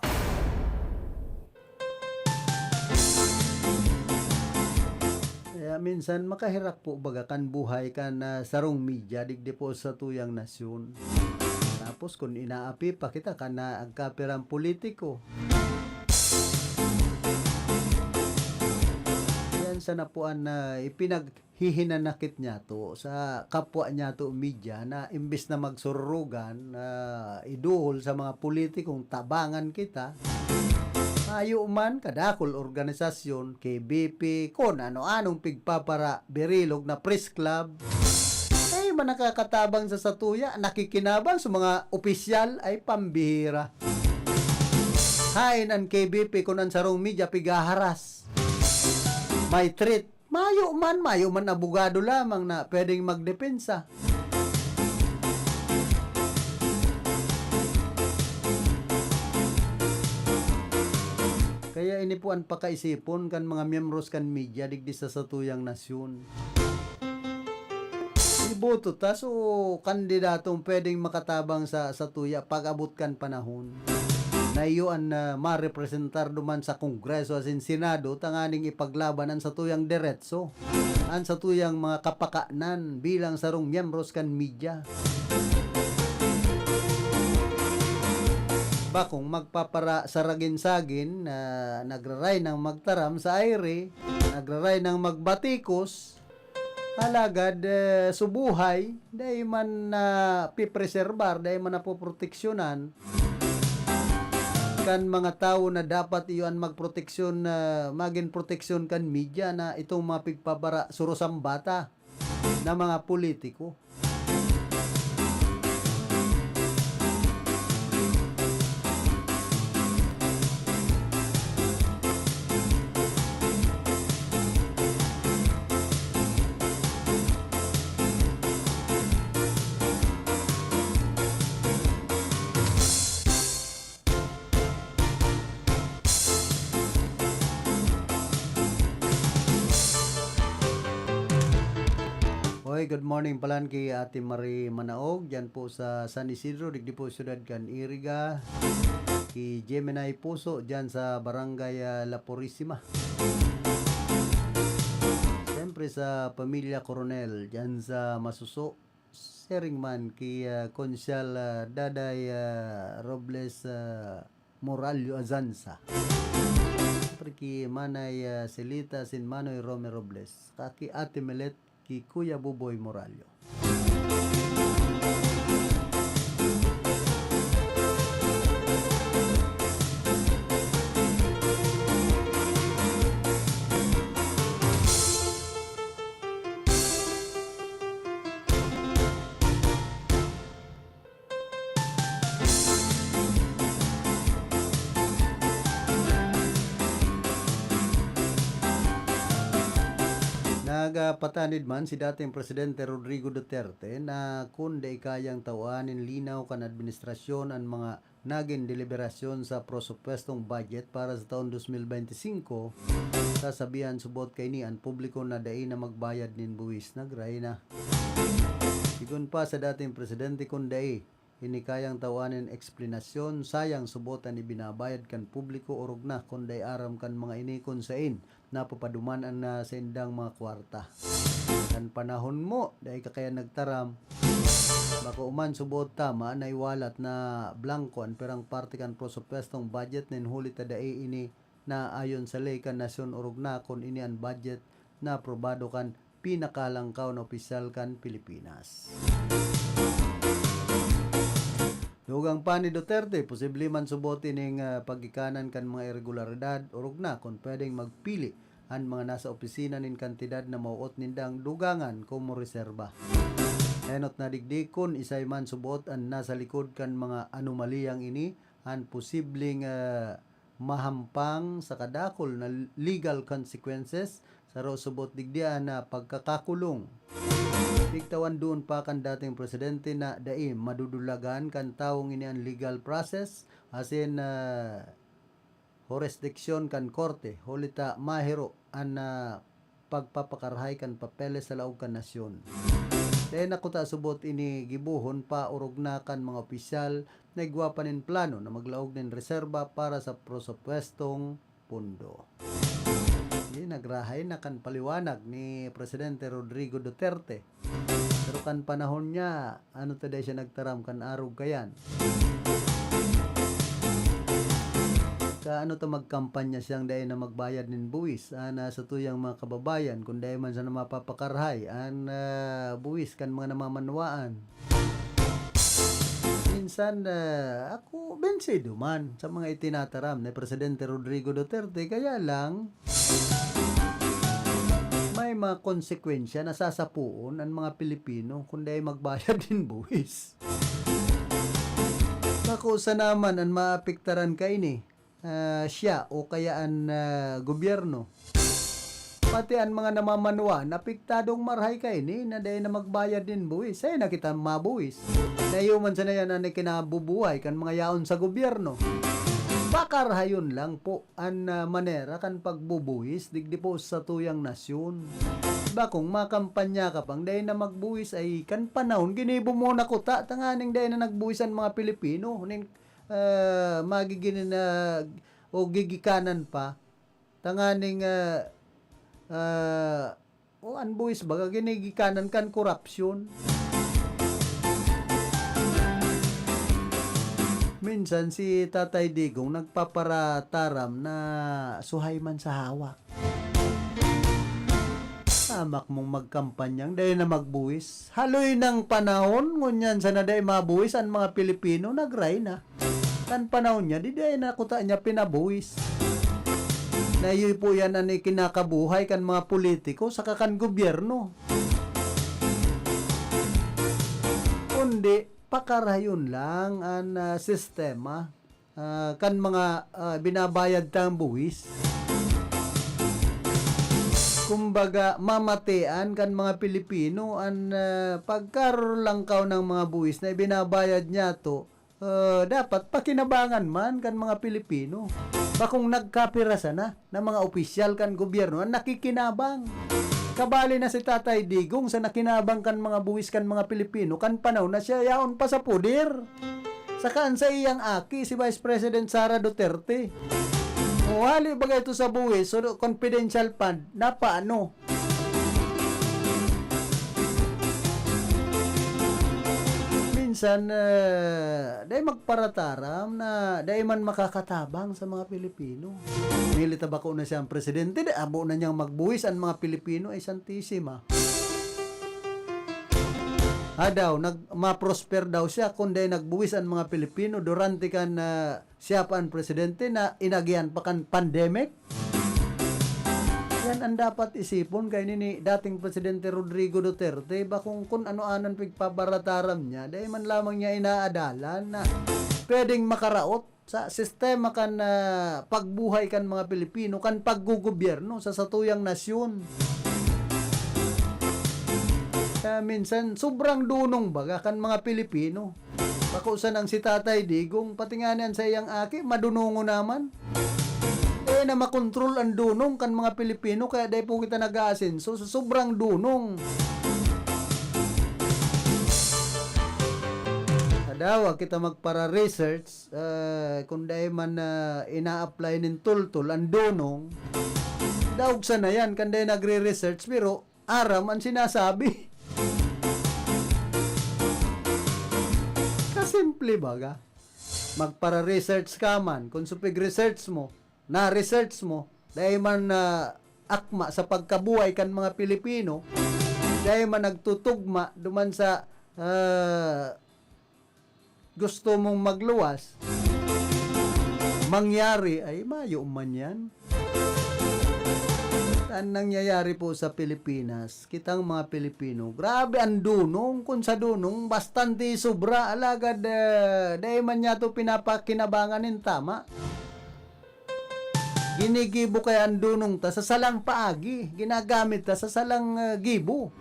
Kaya minsan makahirap po bagakan buhay ka na sarong media digdi po sa tuyang nasyon. Tapos kung inaapi pa kita ka na agkapirang politiko. Sana po ang ipinaghihinanakit niya to sa kapwa niya to media na imbis na magsurugan iduhol sa mga politikong tabangan kita ayo man kadakol organisasyon KBP kon ano-anong pigpapara berilog na press club ay man nakakatabang sa satuya nakikinabang sa mga opisyal ay pambihira hain ang KBP kon ang sarong media pigaharas may treat. Mayo man abogado lamang na pwedeng magdepensa. Kaya ini po ang pakaisipon kan mga miyembros kan media digdi sa satuyang nasyon. Iboto ta so kandidatong pwedeng makatabang sa satuya pag-abot kan panahon. Na iyon ma-representar duman sa Kongreso asin Senado tanganing ipaglaban ang satuyang diretso ang satuyang mga kapakanan bilang sarong miyembros kan media. Bakong magpapara sa ragin-sagin nagraray ng magtaram sa aire, nagraray ng magbatikos, halagad subuhay, dahi man pipreserbar, dahi man napoproteksyonan kan mga tao na dapat iyon magproteksyon maging proteksyon kan media na itong mga pigpabara surusang bata na mga politiko. Good morning palan kay Ate Marie Manaog dyan po sa San Isidro, digdi po syudad kan Iriga, kay Gemini Puso dyan sa Barangay La Purisima, siyempre sa Pamilya Coronel dyan sa Masuso, sharing man kay Konsyal Daday Robles Moralio Azanza, ki Manay Silita sin Manoy Rome Robles, kaki Ate Melet ki Kuya Buboy Moralio. Nagapatanid man si dating Presidente Rodrigo Duterte na kung di kayang tawanin linaw kan administrasyon ang mga naging deliberasyon sa prosupwestong budget para sa taon 2025, sasabihan subot kay ni ang publiko na dai na magbayad nin buwis nagray na. Sigun pa sa dating Presidente kung dai ini kayang tawanin eksplanasyon, sayang subotan ni binabayad kan publiko orog na kung dai aram kan mga inikon sain na papadumanan na sa indang mga kwarta. Kan panahon mo, dahil ka kaya nagtaram, baka uman subot tama na iwalat na blanco ang perang parte kan prosupwestong budget nin huli tadai ini na ayon sa ley kan nasyon orog na kon ini ang budget na aprobado kan pinakalangkaw na opisyal kan Pilipinas. Dugang pa ni Duterte, posible man subotin ng pagikanan kan mga irregularidad orog na kung pwedeng magpili ang mga nasa opisina nin kantidad na mauot nindang dugangan como reserba. Enot na digdikon, isay man subot ang nasa likod kan mga anomaliyang ini ang posibleng mahampang sa kadakol na legal consequences sa subot digdian na pagkakakulong. Diktawan doon pa kan dating presidente na daim madudulagan kan taong ini ang legal process as in jurisdiction kan korte holita mahiro ang pagpapakarhay kan papeles sa laog kan nasyon. Dahil nakuta subot ini gibuhon pa urog na kan mga opisyal na igwapanin plano na maglaog nin reserba para sa prosupwestong pundo. Nagrahay na kan paliwanag ni Presidente Rodrigo Duterte. Pero kan panahon niya, ano taday siya nagtaram kan arog kayan. Kaano to magkampanya siyang dahil na magbayad nin buwis sa tuyang mga kababayan kung dahil man siya na mapapakarhay ang buwis kan mga namamanwaan. Minsan ako bensido man sa mga itinataram ni Presidente Rodrigo Duterte, kaya lang may mga konsekwensya na sasapuon ang mga Pilipino kung dahil magbayad din buwis. Naku, sa naman ang maapektaran kay ni siya o kaya ang gobyerno. Pati ang mga namamanwa, apektadong marhay kay ni na dahil na magbayad din buwis. Ay na kita mabuwis. Nayuman sa na yan na kinabubuhay kan mga yaon sa gobyerno. Bakarhayon lang po ang manera kan pagbubuwis digdi po sa tuyang nasyon. Diba kung makampanya ka pang dahil na magbuwis ay kan panahon ginibo mo na ko tanganing dahil na nagbuwisan mga Pilipino ning magiging na o gigikanan pa tanganing ang buwis baga ginigikanan kan korupsyon. Minsan si Tatay Digong nagpaparataram na suhay man sa hawak. Tamak mong magkampanyang dahil na magbuwis. Haloy ng panahon, ngunyan sa naday mabuwis ang mga Pilipino, nagray na. Kan panahon niya, di dahil na kuta niya pinabuwis. Nayoy po yan ang kinakabuhay kan mga politiko sa kakan gobyerno. Kundi, pakarayon lang ang sistema kan mga binabayad tang buwis. Kumbaga mamatian kan mga Pilipino ang pagkarulangkaw ng mga buwis na binabayad niya to dapat pakinabangan man kan mga Pilipino. Bakong nagkapirasa na ng mga opisyal kan gobyerno ang nakikinabang. Kabali na si Tatay Digong sa nakinabang kan mga buwis kan mga Pilipino kan panahon na siya yaon pa sa puder. Sakaan sa iyang aki si Vice President Sara Duterte. O hali bagay ito sa buwis so confidential fund na paano? minsan dahil magparataram na dahil man makakatabang sa mga Pilipino. Milita ba ko na siyang presidente, dahil abo na niyang magbuwis ang mga Pilipino ay santisima. Daw, ma-prosper daw siya kundi nagbuwis ang mga Pilipino durante kan siya pa ang presidente na inagyan pa kan pandemic. Yan ang dapat isipon kay ni dating Presidente Rodrigo Duterte ba kung ano-anon pigpabarataram niya dahil man lamang niya inaadalan na pwedeng makaraot sa sistema kan pagbuhay kan mga Pilipino kan paggugobyerno sa satuyang nasyon. Minsan sobrang dunong baga kan mga Pilipino. Pakusan ang si Tatay Digong patinganan sa iyang aki madunungo naman. Na makontrol ang dunong kan mga Pilipino kaya dahil po kita nag-aasenso sa sobrang dunong. Daw kita magpara-research kung dahil man ina-apply nin tultul ang dunong. Daw sana yan kan dahil nagre-research pero aram ang sinasabi. Kasimple baga. Magpara-research ka man kung supig research mo na-research mo dahil man akma sa pagkabuhay kan mga Pilipino dahil man nagtutugma duman sa gusto mong magluwas mangyari ay mayo man yan. Ang nangyayari po sa Pilipinas kitang mga Pilipino grabe ang dunong kung sa dunong bastante sobra alagad dahil man niya to pinapakinabangan ng tama. Ginigibo kaya ang dunong ta sa salang paagi. Ginagamit ta sa salang gibo.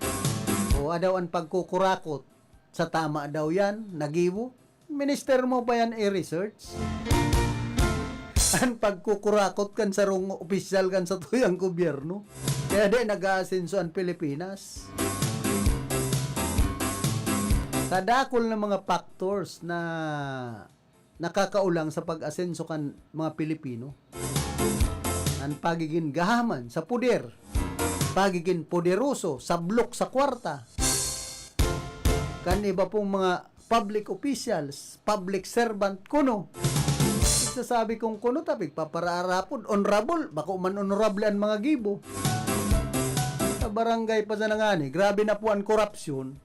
O adaw ang pagkukurakot. Sa tama daw yan, nagibo. Minister mo ba yan i-research? Ang pagkukurakot kan sa rong opisyal kan sa tuyang gobyerno. Kaya di nag-aasenso ang Pilipinas. Kadakol ng mga factors na nakakaulang sa pag-asenso kan mga Pilipino. Ang pagiging gahaman sa puder, pagiging poderoso, sablok sa kwarta. Kan iba pong mga public officials, public servant, kuno. Sasabi kong kuno, tapig papararapod, honorable, bako man honorable ang mga gibo. Sa barangay pa sa nangani, grabe na po ang korupsyon.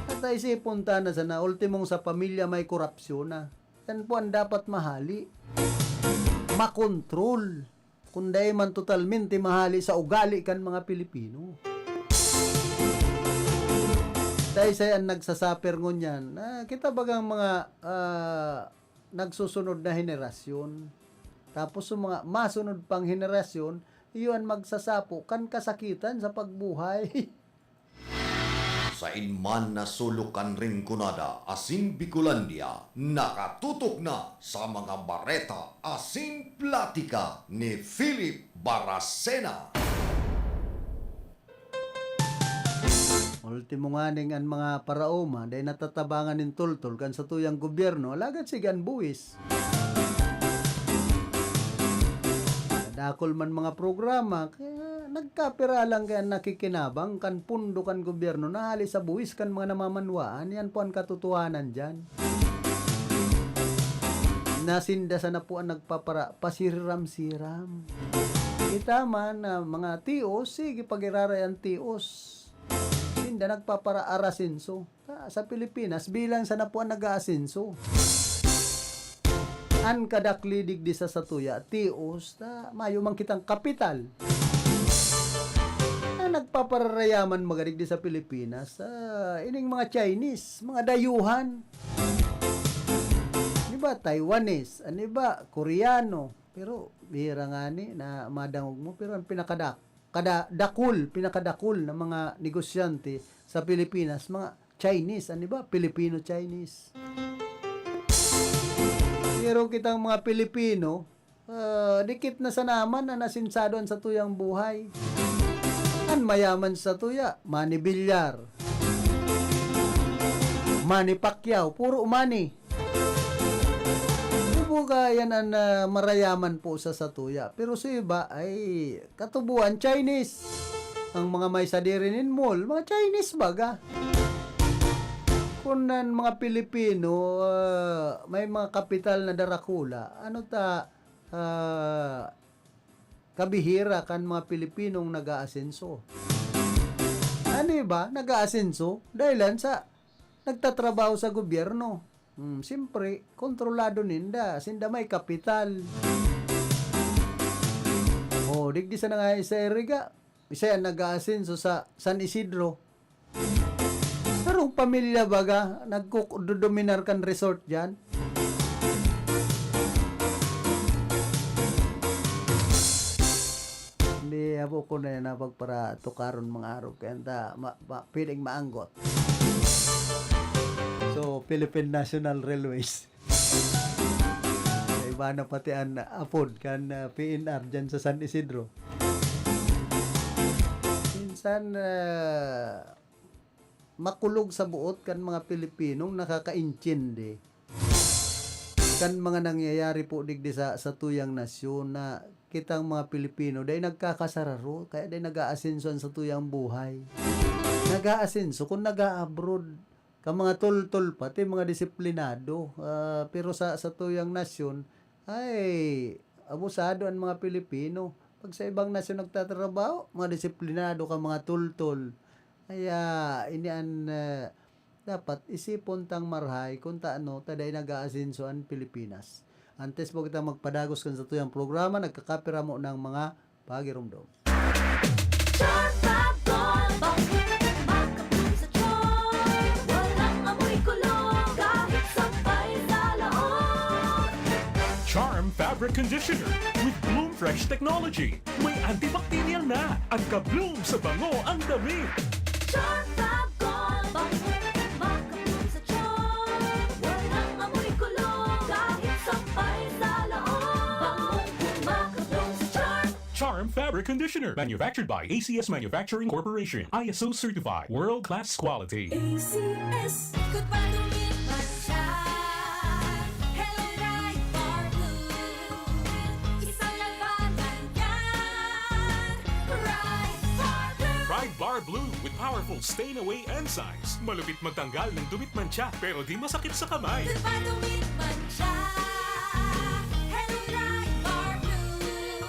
At ay sipunta na sa na, ultimong sa pamilya may korupsyon na. Yan po ang dapat mahali. Makontrol kundi man totalmente mahali sa ugali kan mga Pilipino. Dahil sa yan nagsasaper ngunyan kita bagang mga nagsusunod na henerasyon tapos yung mga masunod pang henerasyon iyon magsasapo kan kasakitan sa pagbuhay. Sa inman na sulukan ring kunada asin Bicolandia, nakatutok na sa mga bareta asin platika ni Philip Baracena. Ultimo nga ning ang mga paraoma dahil natatabangan ng tultul kan sa tuyang gobyerno alagad sigan buwis. Dakol man mga programa kaya nagkapira lang kaya nakikinabang kan pundo kan gobyerno na hali sa buwis kan mga namamanwaan yan po ang katotohanan dyan. Nasindasan na po ang nagpapara pasiram-siram. Kita man na mga tios sige pag-iraray ang tios hindi nagpapara arasinso sa Pilipinas bilang sa na po ang nag-aasinso. An kadaklidig di sa satuya tios ta mayo man kitang kapital na nagpapararayaman magadig di sa Pilipinas ining mga Chinese mga dayuhan di ba Taiwanese ani ba Koreano pero bihira nga ni na madangog mo pero ang pinakadakul na mga negosyante sa Pilipinas mga Chinese ani ba Filipino Chinese. Pero kitang mga Pilipino, dikit na sa naman na nasinsadon sa tuyang buhay. Ang mayaman sa tuya, Manny Villar, Manny Pacquiao, puro money. Hindi po yan ang marayaman po sa satuya. Pero sa iba ay katubuan Chinese. Ang mga may sadirinin mall, mga Chinese baga. kung nan mga Pilipino, may mga kapital na darakula, ano kabihira kan mga Pilipinong nag-aasenso. Ano ba? Nag-aasenso? Dahilan sa nagtatrabaho sa gobyerno. Siyempre, kontrolado ninda. Sinda may kapital. Digdi sa nga isa Eriga. Isa yan nag-aasenso sa San Isidro. Sarong pamilya baga, nagkudominar kan resort dyan. Hindi, abo ko na yan para tukaron mga araw. Kaya piling maanggot. So, Philippine National Railways. Iba na pati ang apod kan PNR dyan sa San Isidro. Minsan, makulog sa buot kan mga Pilipinong nakakaintindi kan mga nangyayari po digdi sa tuyang nasyon na kitang mga Pilipino dahil nagkakasararo kaya dahil nag-aasenso sa tuyang buhay. Nag-aasenso kung nag-abroad ka mga tol-tol pati mga disiplinado pero sa tuyang nasyon ay abusado ang mga Pilipino. Pag sa ibang nasyon nagtatrabaho, mga disiplinado ka mga tol-tol. Kaya inian dapat isipon tang marhay kung taano taday nag-aasenso ang Pilipinas. Antes po kita magpadagos kan sa tuyang programa, nagkakapira mo ng mga pagirumdom. Charm Fabric Conditioner with Bloom Fresh Technology. May antibacterial na at ka-bloom sa bango ang damit. Charm Fab Gold, makapun sa charm. Walang amoy kulong, kahit sampay sa loob. Makapun sa charm. Charm Fabric Conditioner, manufactured by ACS Manufacturing Corporation. ISO certified, world-class quality. ACS, good pa dumit man siya. Hello, right for blue. Isang labanan yan. Right for blue. Pride Bar Blue with powerful stain-away enzymes. Malupit magtanggal ng dumit mancha pero di masakit sa kamay. Good pa dumit man siya. Hello, right for blue.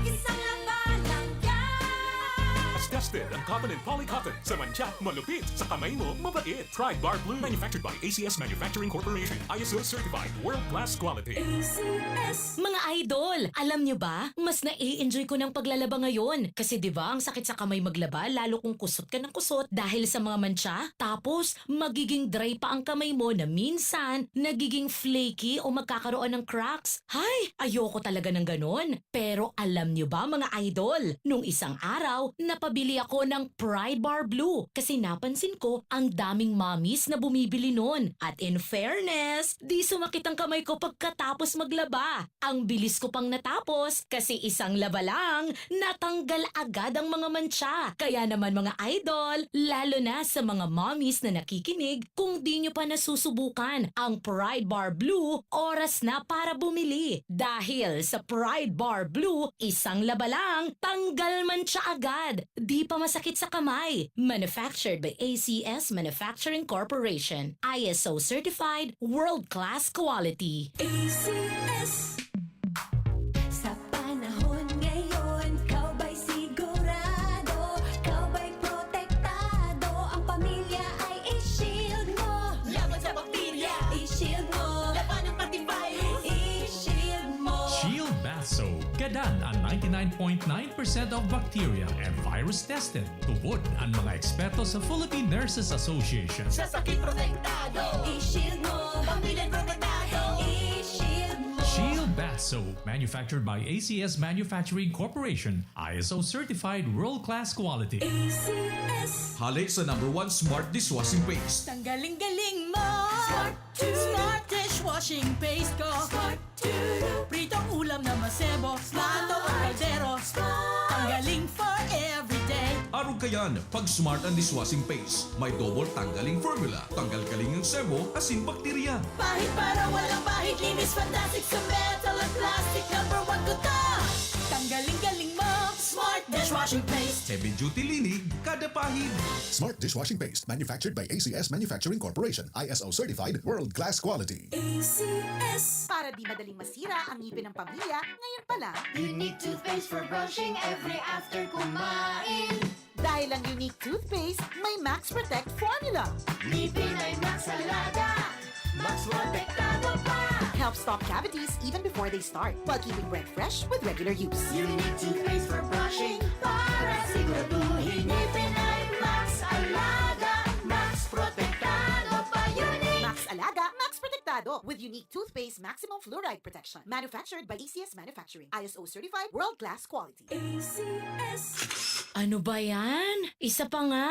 Isang labanan yan. As tested ang cotton and polycotton. Sa mancha, malupit. Sa kamay mo, mabait. Pride Bar Blue, manufactured by ACS Manufacturing Corporation. ISO certified, world-class quality. ACS. Mga idol, alam nyo ba? Mas na-i-enjoy ko ng paglalaba ngayon. Kasi di ba ang sakit sa kamay maglaba lalo kung kusot ka ng kusot dahil sa mga mancha. Tapos, magiging dry pa ang kamay mo na minsan nagiging flaky o magkakaroon ng cracks. Hay, ayoko talaga ng ganon. Pero alam nyo ba mga idol? Nung isang araw, napabili ako ng Pride Bar Blue kasi napansin ko ang daming mommies na bumibili nun. At in fairness, di sumakit ang kamay ko pagkatapos maglaba. Ang bilis ko pang natapos kasi isang laba lang, natanggal agad ang mga mancha. Kaya naman mga idol, lalo na sa mga mommies na nakikinig, kung di nyo pa nasusubukan ang Pride Bar Blue, oras na para bumili. Dahil sa Pride Bar Blue, isang laba lang, tanggal mancha agad. Di pa masakit sa kamay. Manufactured by ACS Manufacturing Corporation. ISO certified, world-class quality. ACS. Sa panahon ngayon, kau ba'y sigurado? Kau ba'y protektado? Ang pamilya ay i-shield mo. Laban sa bakterya, i-shield mo. Laban ng antivirus, i-shield mo. Shield Bath Soap. Gadan ang 99.9% of bacteria and virus tested. Tubod ang mga eksperto sa Philippine Nurses Association. Sa sakit protektado, i-shield mo. Pamilya protektado, i-shield mo. Shield Bath Soap, manufactured by ACS Manufacturing Corporation. ISO certified, world-class quality. ACS. Hali sa #1 Smart Dishwashing Paste. Tanggaling-galing mo. Smart dishwashing paste ko. Pritong ulam na masebo. Plato o kaldero. Tanggaling for everyday. Arog kayan, pag Smart ang Dishwashing Paste, may double tanggaling formula. Tanggal kaling ng sebo, asin bakterya. Pahit para walang pahit. Linis fantastic sa metal at plastic. #1 ko to. Tanggaling-galing mo. Smart dishwashing dishwashing paste. Heavy duty linig kada pahid. Smart Dishwashing Paste, manufactured by ACS Manufacturing Corporation, ISO certified, world-class quality. ACS. Para di madaling masira ang ngipin ng pamilya, ngayon pa lang. Unique toothpaste for brushing every after kumain. Dahil ang unique toothpaste, may Max Protect formula. Ngipin ay Max Alaga, Max Protektado pa. Helps stop cavities even before they start, while keeping breath fresh with regular use. Unique toothpaste for brushing para siguraduhin ngipin ay Max Alaga, Max Protektado pa. Unique Max Alaga, Max Protectado with unique toothpaste maximum fluoride protection. Manufactured by ACS Manufacturing. ISO certified, world-class quality. ACS. Ano ba yan? Isa pa nga.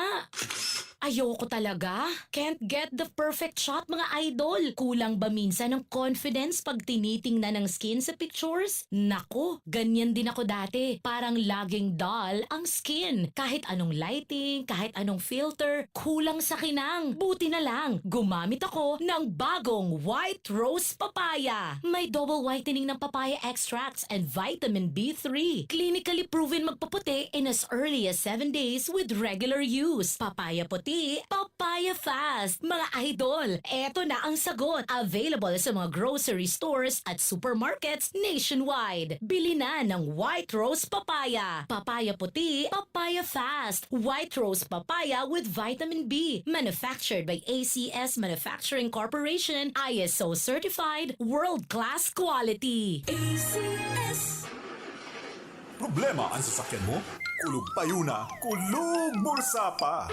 Ayoko talaga. Can't get the perfect shot, mga idol. Kulang ba minsan ng confidence pag tinitingnan ng skin sa pictures? Nako, ganyan din ako dati. Parang laging dull ang skin. Kahit anong lighting, kahit anong filter, kulang sa kinang. Buti na lang, gumamit ako ng bagong White Rose Papaya. May double whitening ng papaya extracts and vitamin B3. Clinically proven magpaputi in as early as 7 days with regular use. Papaya puti, papaya fast. Mga idol, eto na ang sagot. Available sa mga grocery stores at supermarkets nationwide. Bili na ng White Rose Papaya. Papaya puti, papaya fast. White Rose Papaya with vitamin B. Manufactured by ACS Manufacturing Corporation. ISO certified, world-class quality. ACS. Problema ang sasakyan mo? Kulog tayo na, kulog bulsa pa!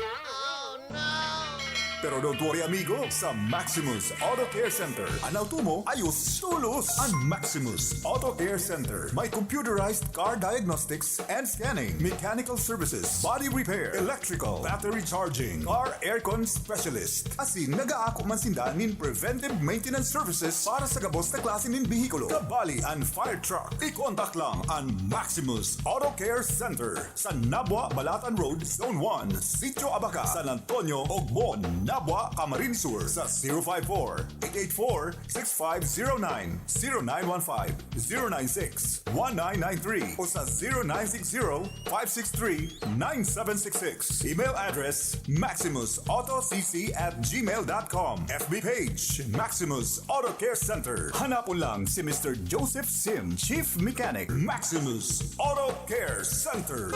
Pero don't worry amigo, sa Maximus Auto Care Center, ang auto mo ayos tulos. Ang Maximus Auto Care Center, may computerized car diagnostics and scanning, mechanical services, body repair, electrical, battery charging, car aircon specialist. Asin nag-aako man sinda nin preventive maintenance services para sa gabos na klase nin bihikulo, kabali and fire truck. I-contact lang ang Maximus Auto Care Center sa Nabwa, Balatan Road, Zone 1, Sitio Abaca, San Antonio, Ogmon, Nabwa, Camarines Sur sa 054-884-6509, 0915-096-1993 o sa 0960-563-9766. Email address maximusautocc@gmail.com. FB page Maximus Auto Care Center. Hanapon lang si Mr. Joseph Sim, Chief Mechanic, Maximus Auto Care Center.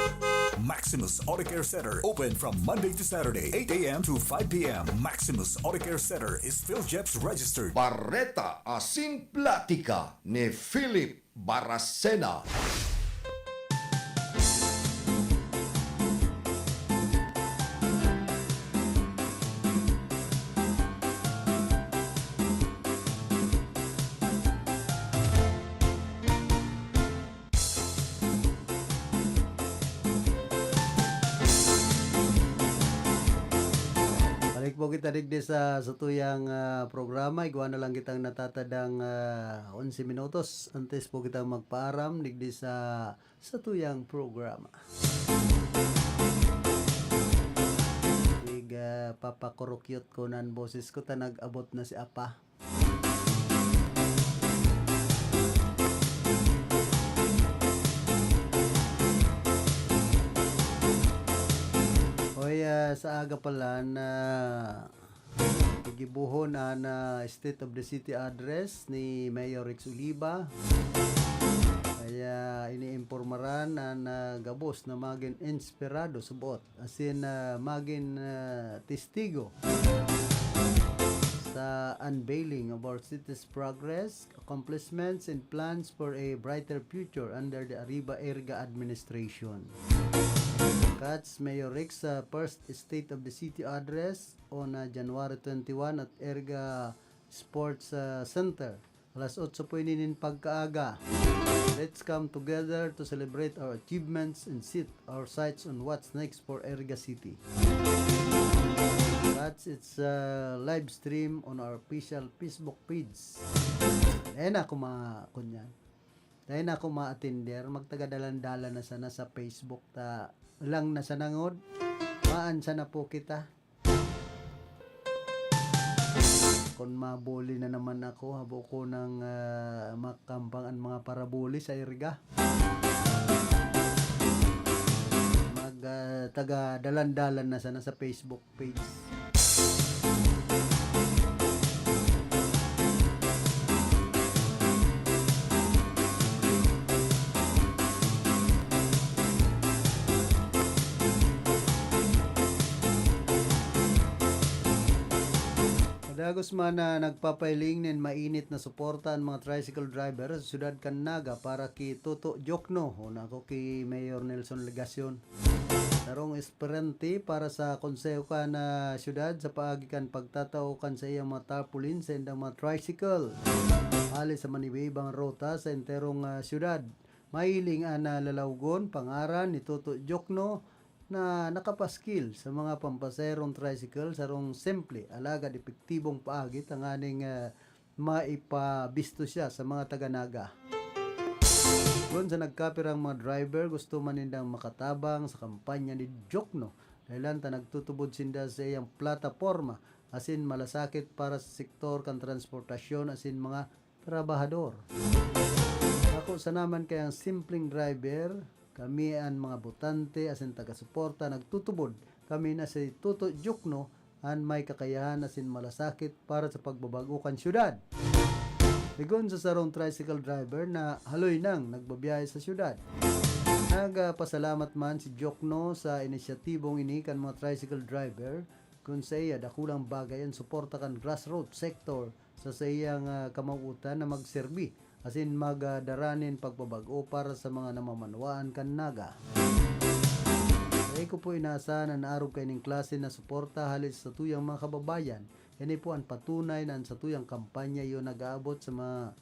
Maximus Auto Care Center, open from Monday to Saturday, 8 a.m. to 5 p.m. Maximus Auto Care Center is PhilJeps registered. Barreta Asin Platica ni Philip Baracena. Balik po kita digdi sa tuyang programa. Iguan na lang kitang natatadang 11 minutos. Antes po kitang magpaaram digdi sa tuyang programa. Iga papakurukyot ko nan boses ko ta nag-abot na si Apa. Sa aga pala na gibuhon na State of the City address ni Mayor Rex Oliva. Kaya iniimpormaran na gabos na maging inspirado subot. As in maging testigo sa unveiling of our city's progress, accomplishments, and plans for a brighter future under the Arriba Erga administration. Catch Mayor Rex first State of the City address on January 21 at Erga Sports Center. Alas 8 po inin pagkaaga. Let's come together to celebrate our achievements and set our sights on what's next for Erga City. Catch its live stream on our official Facebook page. Ayan ako kunyan. Dahil na ako ma-attender, magtagadalan-dalan na sana sa Facebook ta lang na sa nangod. Maan sana po kita. Kung mabuli na naman ako, habo ko ng makampang ang mga parabuli sa Erga. taga dalan-dalan na sana sa Facebook page. Kadagos man na nagpapailing nin mainit na suporta ang mga tricycle driver sa siyudad Canaga para ki Toto Jokno o nako ki Mayor Nelson Legacion. Tarong esperante para sa konseho ka na siyudad sa paagikan pagtatao kan sa iyang mga tarpaulin sa indang mga tricycle. Alis sa manibibang rota sa enterong siyudad. Mailing ana lalawgon pangaran ni Toto Jokno na nakapaskil sa mga pampaserong tricycle sarong simple alagad epektibong paagit ang aning maipabisto siya sa mga taga-Naga. Doon sa nagkapirang mga driver, gusto man nindang makatabang sa kampanya ni Jokno dahilan ta nagtutubod sinda sa iyang plataforma asin malasakit para sa sektor kan transportasyon asin mga trabahador. Ako sa naman kayang simpleng driver, kami ang mga botante asin taga-suporta nagtutubod kami na si Toto Jokno ang may kakayahan asin malasakit para sa pagbabago kan syudad. Ligon sa sarong tricycle driver na haloy nang nagbabiyahe sa syudad. Nagpasalamat man si Jokno sa inisyatibong ini kan mga tricycle driver kung sa iya dakulang bagay ang suporta kan grassroots sector sa iyang kamauutan na magserbi asin magdaranin pagbabago para sa mga namamanwaan kan Naga. Kaya ko po inaasahan na naarog kayo ng klase na suporta halis sa tuyang mga kababayan. Yan po ang patunay na sa tuyang kampanya yun nag-aabot sa mga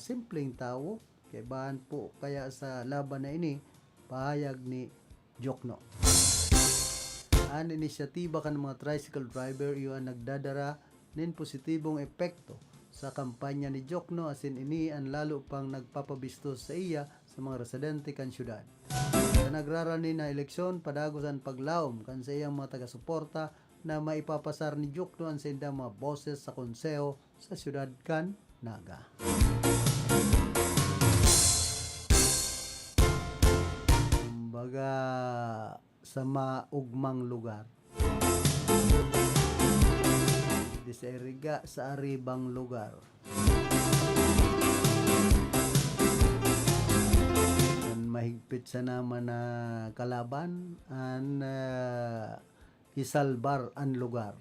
simpleng tao. Kaya bahan po kaya sa laban na ini, pahayag ni Jokno. Ang inisyatiba kan mga tricycle driver yun nagdadara nin positibong epekto sa kampanya ni Jokno asin ini ang lalo pang nagpapabisto sa iya sa mga residente kan syudad. Sa nagrarani na eleksyon padagosan paglaom kan sa iyang mga taga-suporta na maipapasar ni Jokno ang sa indang mga boses sa konseho sa syudad kan Naga. Kumbaga sa maugmang lugar. Sa eriga sa aribang lugar. Ang mahigpit sa naman na kalaban ang isalbar ang lugar.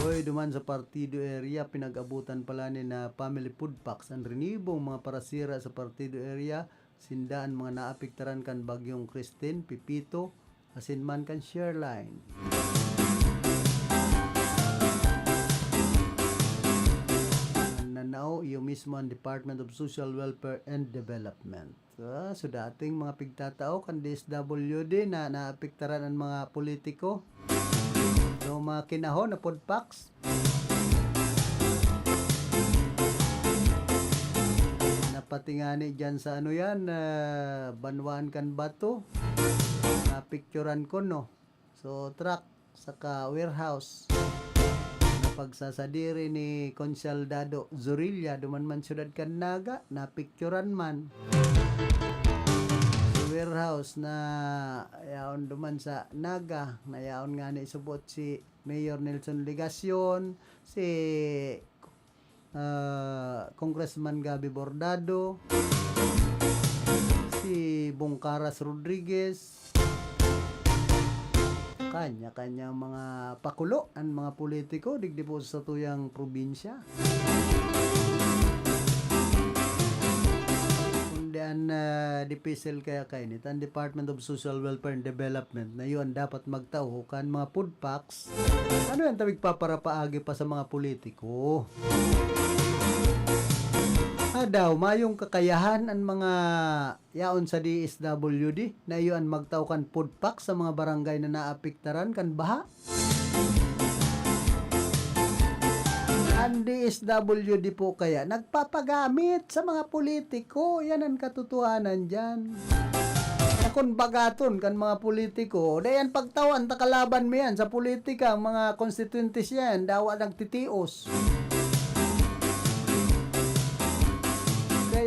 Hoy duman sa partido area pinag-abutan pala ni na family food packs ang rinibong mga parasira sa partido area sindaan mga naapektaran kan bagyong Christine, Pipito, asin man kan Shareline. Nanao yung mismo ang Department of Social Welfare and Development. So dating mga pigtatao kan DSWD na naapektaran ang mga politiko. So mga kinahon na podpacks. Napatingani dyan sa ano yan, banwaan kan bato. Picturean ko no. So truck saka warehouse. Pagsasadiri ni Consyaldado Zorilla duman man syudad kan Naga na picturean man. So, warehouse na yaon duman sa Naga na yaon nga ni subot si Mayor Nelson Legacion, si Congressman Gabi Bordado, si Bongkaras Rodriguez, kanya-kanya mga pakulo ang mga politiko digdi po sa tuyang probinsya. Kundi ang dipisel kaya kayo nito ang Department of Social Welfare and Development na yun dapat magtauhukan mga food packs. Ano yan tawag paparapaagi pa sa mga politiko? Daw mayong kakayahan ang mga yaon sa DSWD na iyon magtawkan food pack sa mga barangay na naapektaran kan baha. Ang DSWD po kaya nagpapagamit sa mga politiko. Yan ang katotohanan dyan. Kung bagaton kan mga politiko, dayan pagtawan takalaban mo yan sa politika, mga constituentes yan, dawa nagtitios.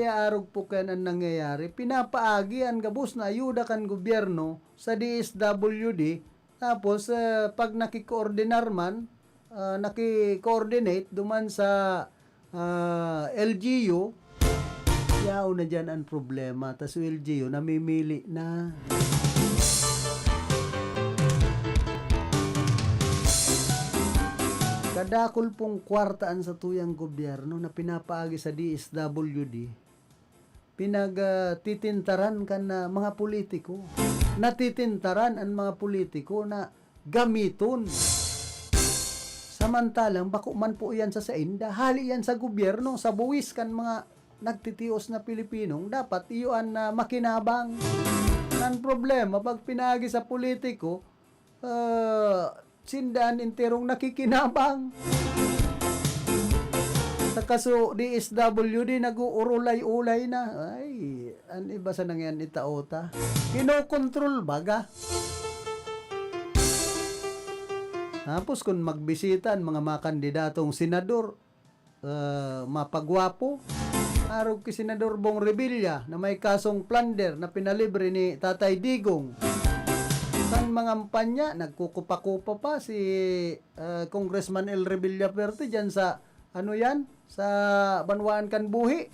Kaya arog po kayan ang nangyayari. Pinapaagi ang gabos na ayuda kan gobyerno sa DSWD. Tapos, pag nakikoordinar man, nakikoordinate duman sa LGU, yaw na dyan ang problema. Tapos LGU, namimili na. Kadakol pong kwartaan sa tuyang gobyerno na pinapaagi sa DSWD, pinagtitintaran ka na mga politiko. Natitintaran ang mga politiko na gamiton. Samantalang bako man po yan sa sainda, hali yan sa gobyerno, sa buwis kan mga nagtitios na Pilipinong, dapat iyon na makinabang. Ang problema, pag pinagi sa politiko, sindan interong nakikinabang. Sa kaso DSWD nag-uurulay-ulay na. Ay, an iba sa nangyan itaota. Kinokontrol baga. Tapos kung magbisitan mga kandidatong senador, mapagwapo, arog ki Senador Bong Revilla na may kasong plunder na pinalibre ni Tatay Digong. San mga kampanya, nagkukupa-kupa pa si Congressman El Revilla Perte dyan sa, ano yan, sa Banwaan Kanbuhi,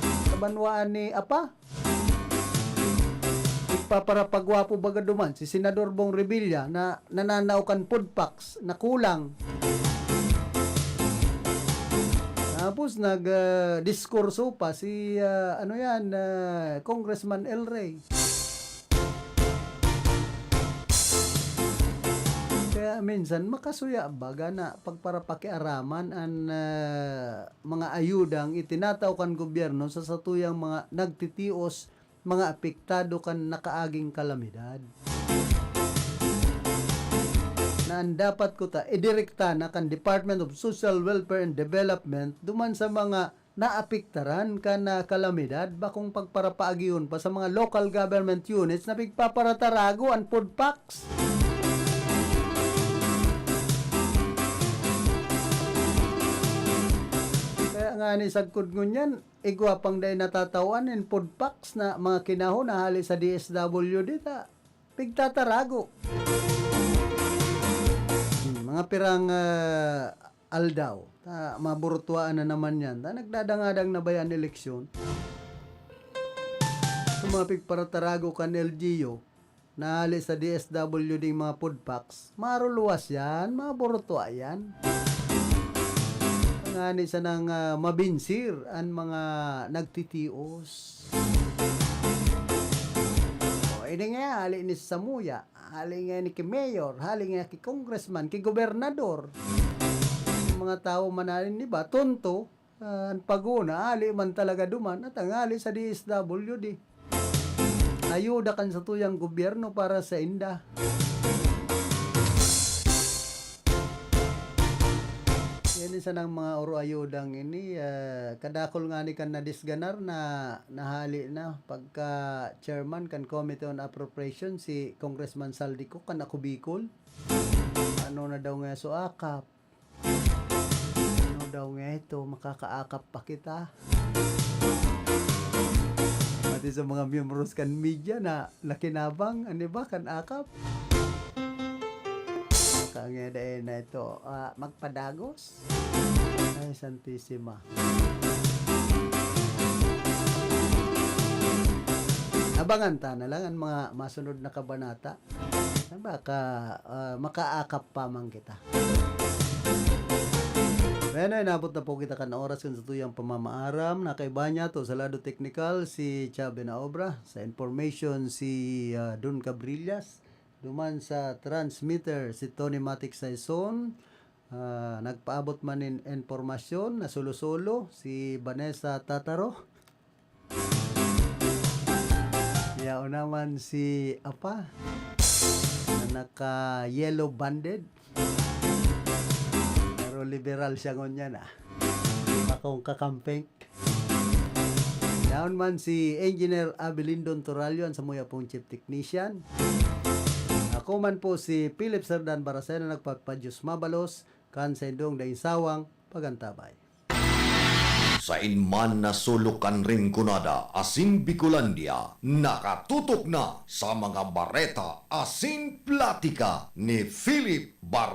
sa Banwaan ni Apa. Ipaparapagwapo baga duman si Senador Bong Revilla na nananaw kan food packs na kulang. Tapos nag-diskurso pa si, Congressman El Rey. Kaya minsan makasuya baga na pagparapakiaraman ang mga ayudang itinataw kan gobyerno sa satuyang mga nagtitios, mga apektado kan nakaaging kalamidad. Na ang dapat ko idirekta na kan Department of Social Welfare and Development duman sa mga naapektaran kan kalamidad bakong pagparapaagiyon pa sa mga local government units na pigpaparatarago ang food packs. Nga ni sagkod ngunyan, igwa pang day natatawan in food packs na mga kinahon na hali sa DSWD ta pigtatarago. Mga pirang aldaw, ta maburtuaan na naman yan. Ta nagdadangadang na bayan eleksyon. Tumapig para tarago kan LGU na hali sa DSWD mga food packs. Maruluwas yan, maburtua yan. Ngani sa nang mabinsir ang mga nagtitios. O, ini nga, hali ni Samuya, hali nga ni ki Mayor, hali nga ki Congressman, ki Gobernador. Yung mga tao manalin ni ba, tonto, ang paguna, hali man talaga duman, at ang hali sa DSWD. Ayuda kan sa tuyang gobyerno para sa inda. Yan isa ng mga oro ayudang ini kadakol nga ni kan na disganar na nahali na pagka chairman kan Committee on Appropriation si Congressman Saldico kan ako Bicol. Ano na daw nga so akap? Ano daw nga ito makakaakap pa kita? Pati sa mga membros kan media na nakinabang ano ba kan akap? Kangeda na ito magpadagos ay Santissima. Abangan ta na lang ang mga masunod na kabanata na baka makaakap pa man kita. Bueno, inabot na po kita kan oras kan sa tuyang pamamaaram na kay Banya to sa lado technical si Chabe na obra sa information si Don Cabrillas. Duman sa transmitter si Tony Matic Saison, nagpaabot man in informasyon na solo-solo si Vanessa Tataro. Yao naman si Apa na naka yellow banded. Pero liberal siya ngonya na. Akong kakampeng. Yaon man si Engineer Abilindon Toralio sa muya pong chief technician. Ako man po si Philip Serdan Barasena nagpapadyos mabalos kan sa indong dainsawang pagantabay. Sa inman na sulukan Rinconada, Asin Bicolandia, nakatutok na sa mga Bareta Asin Platica ni Philip Barra.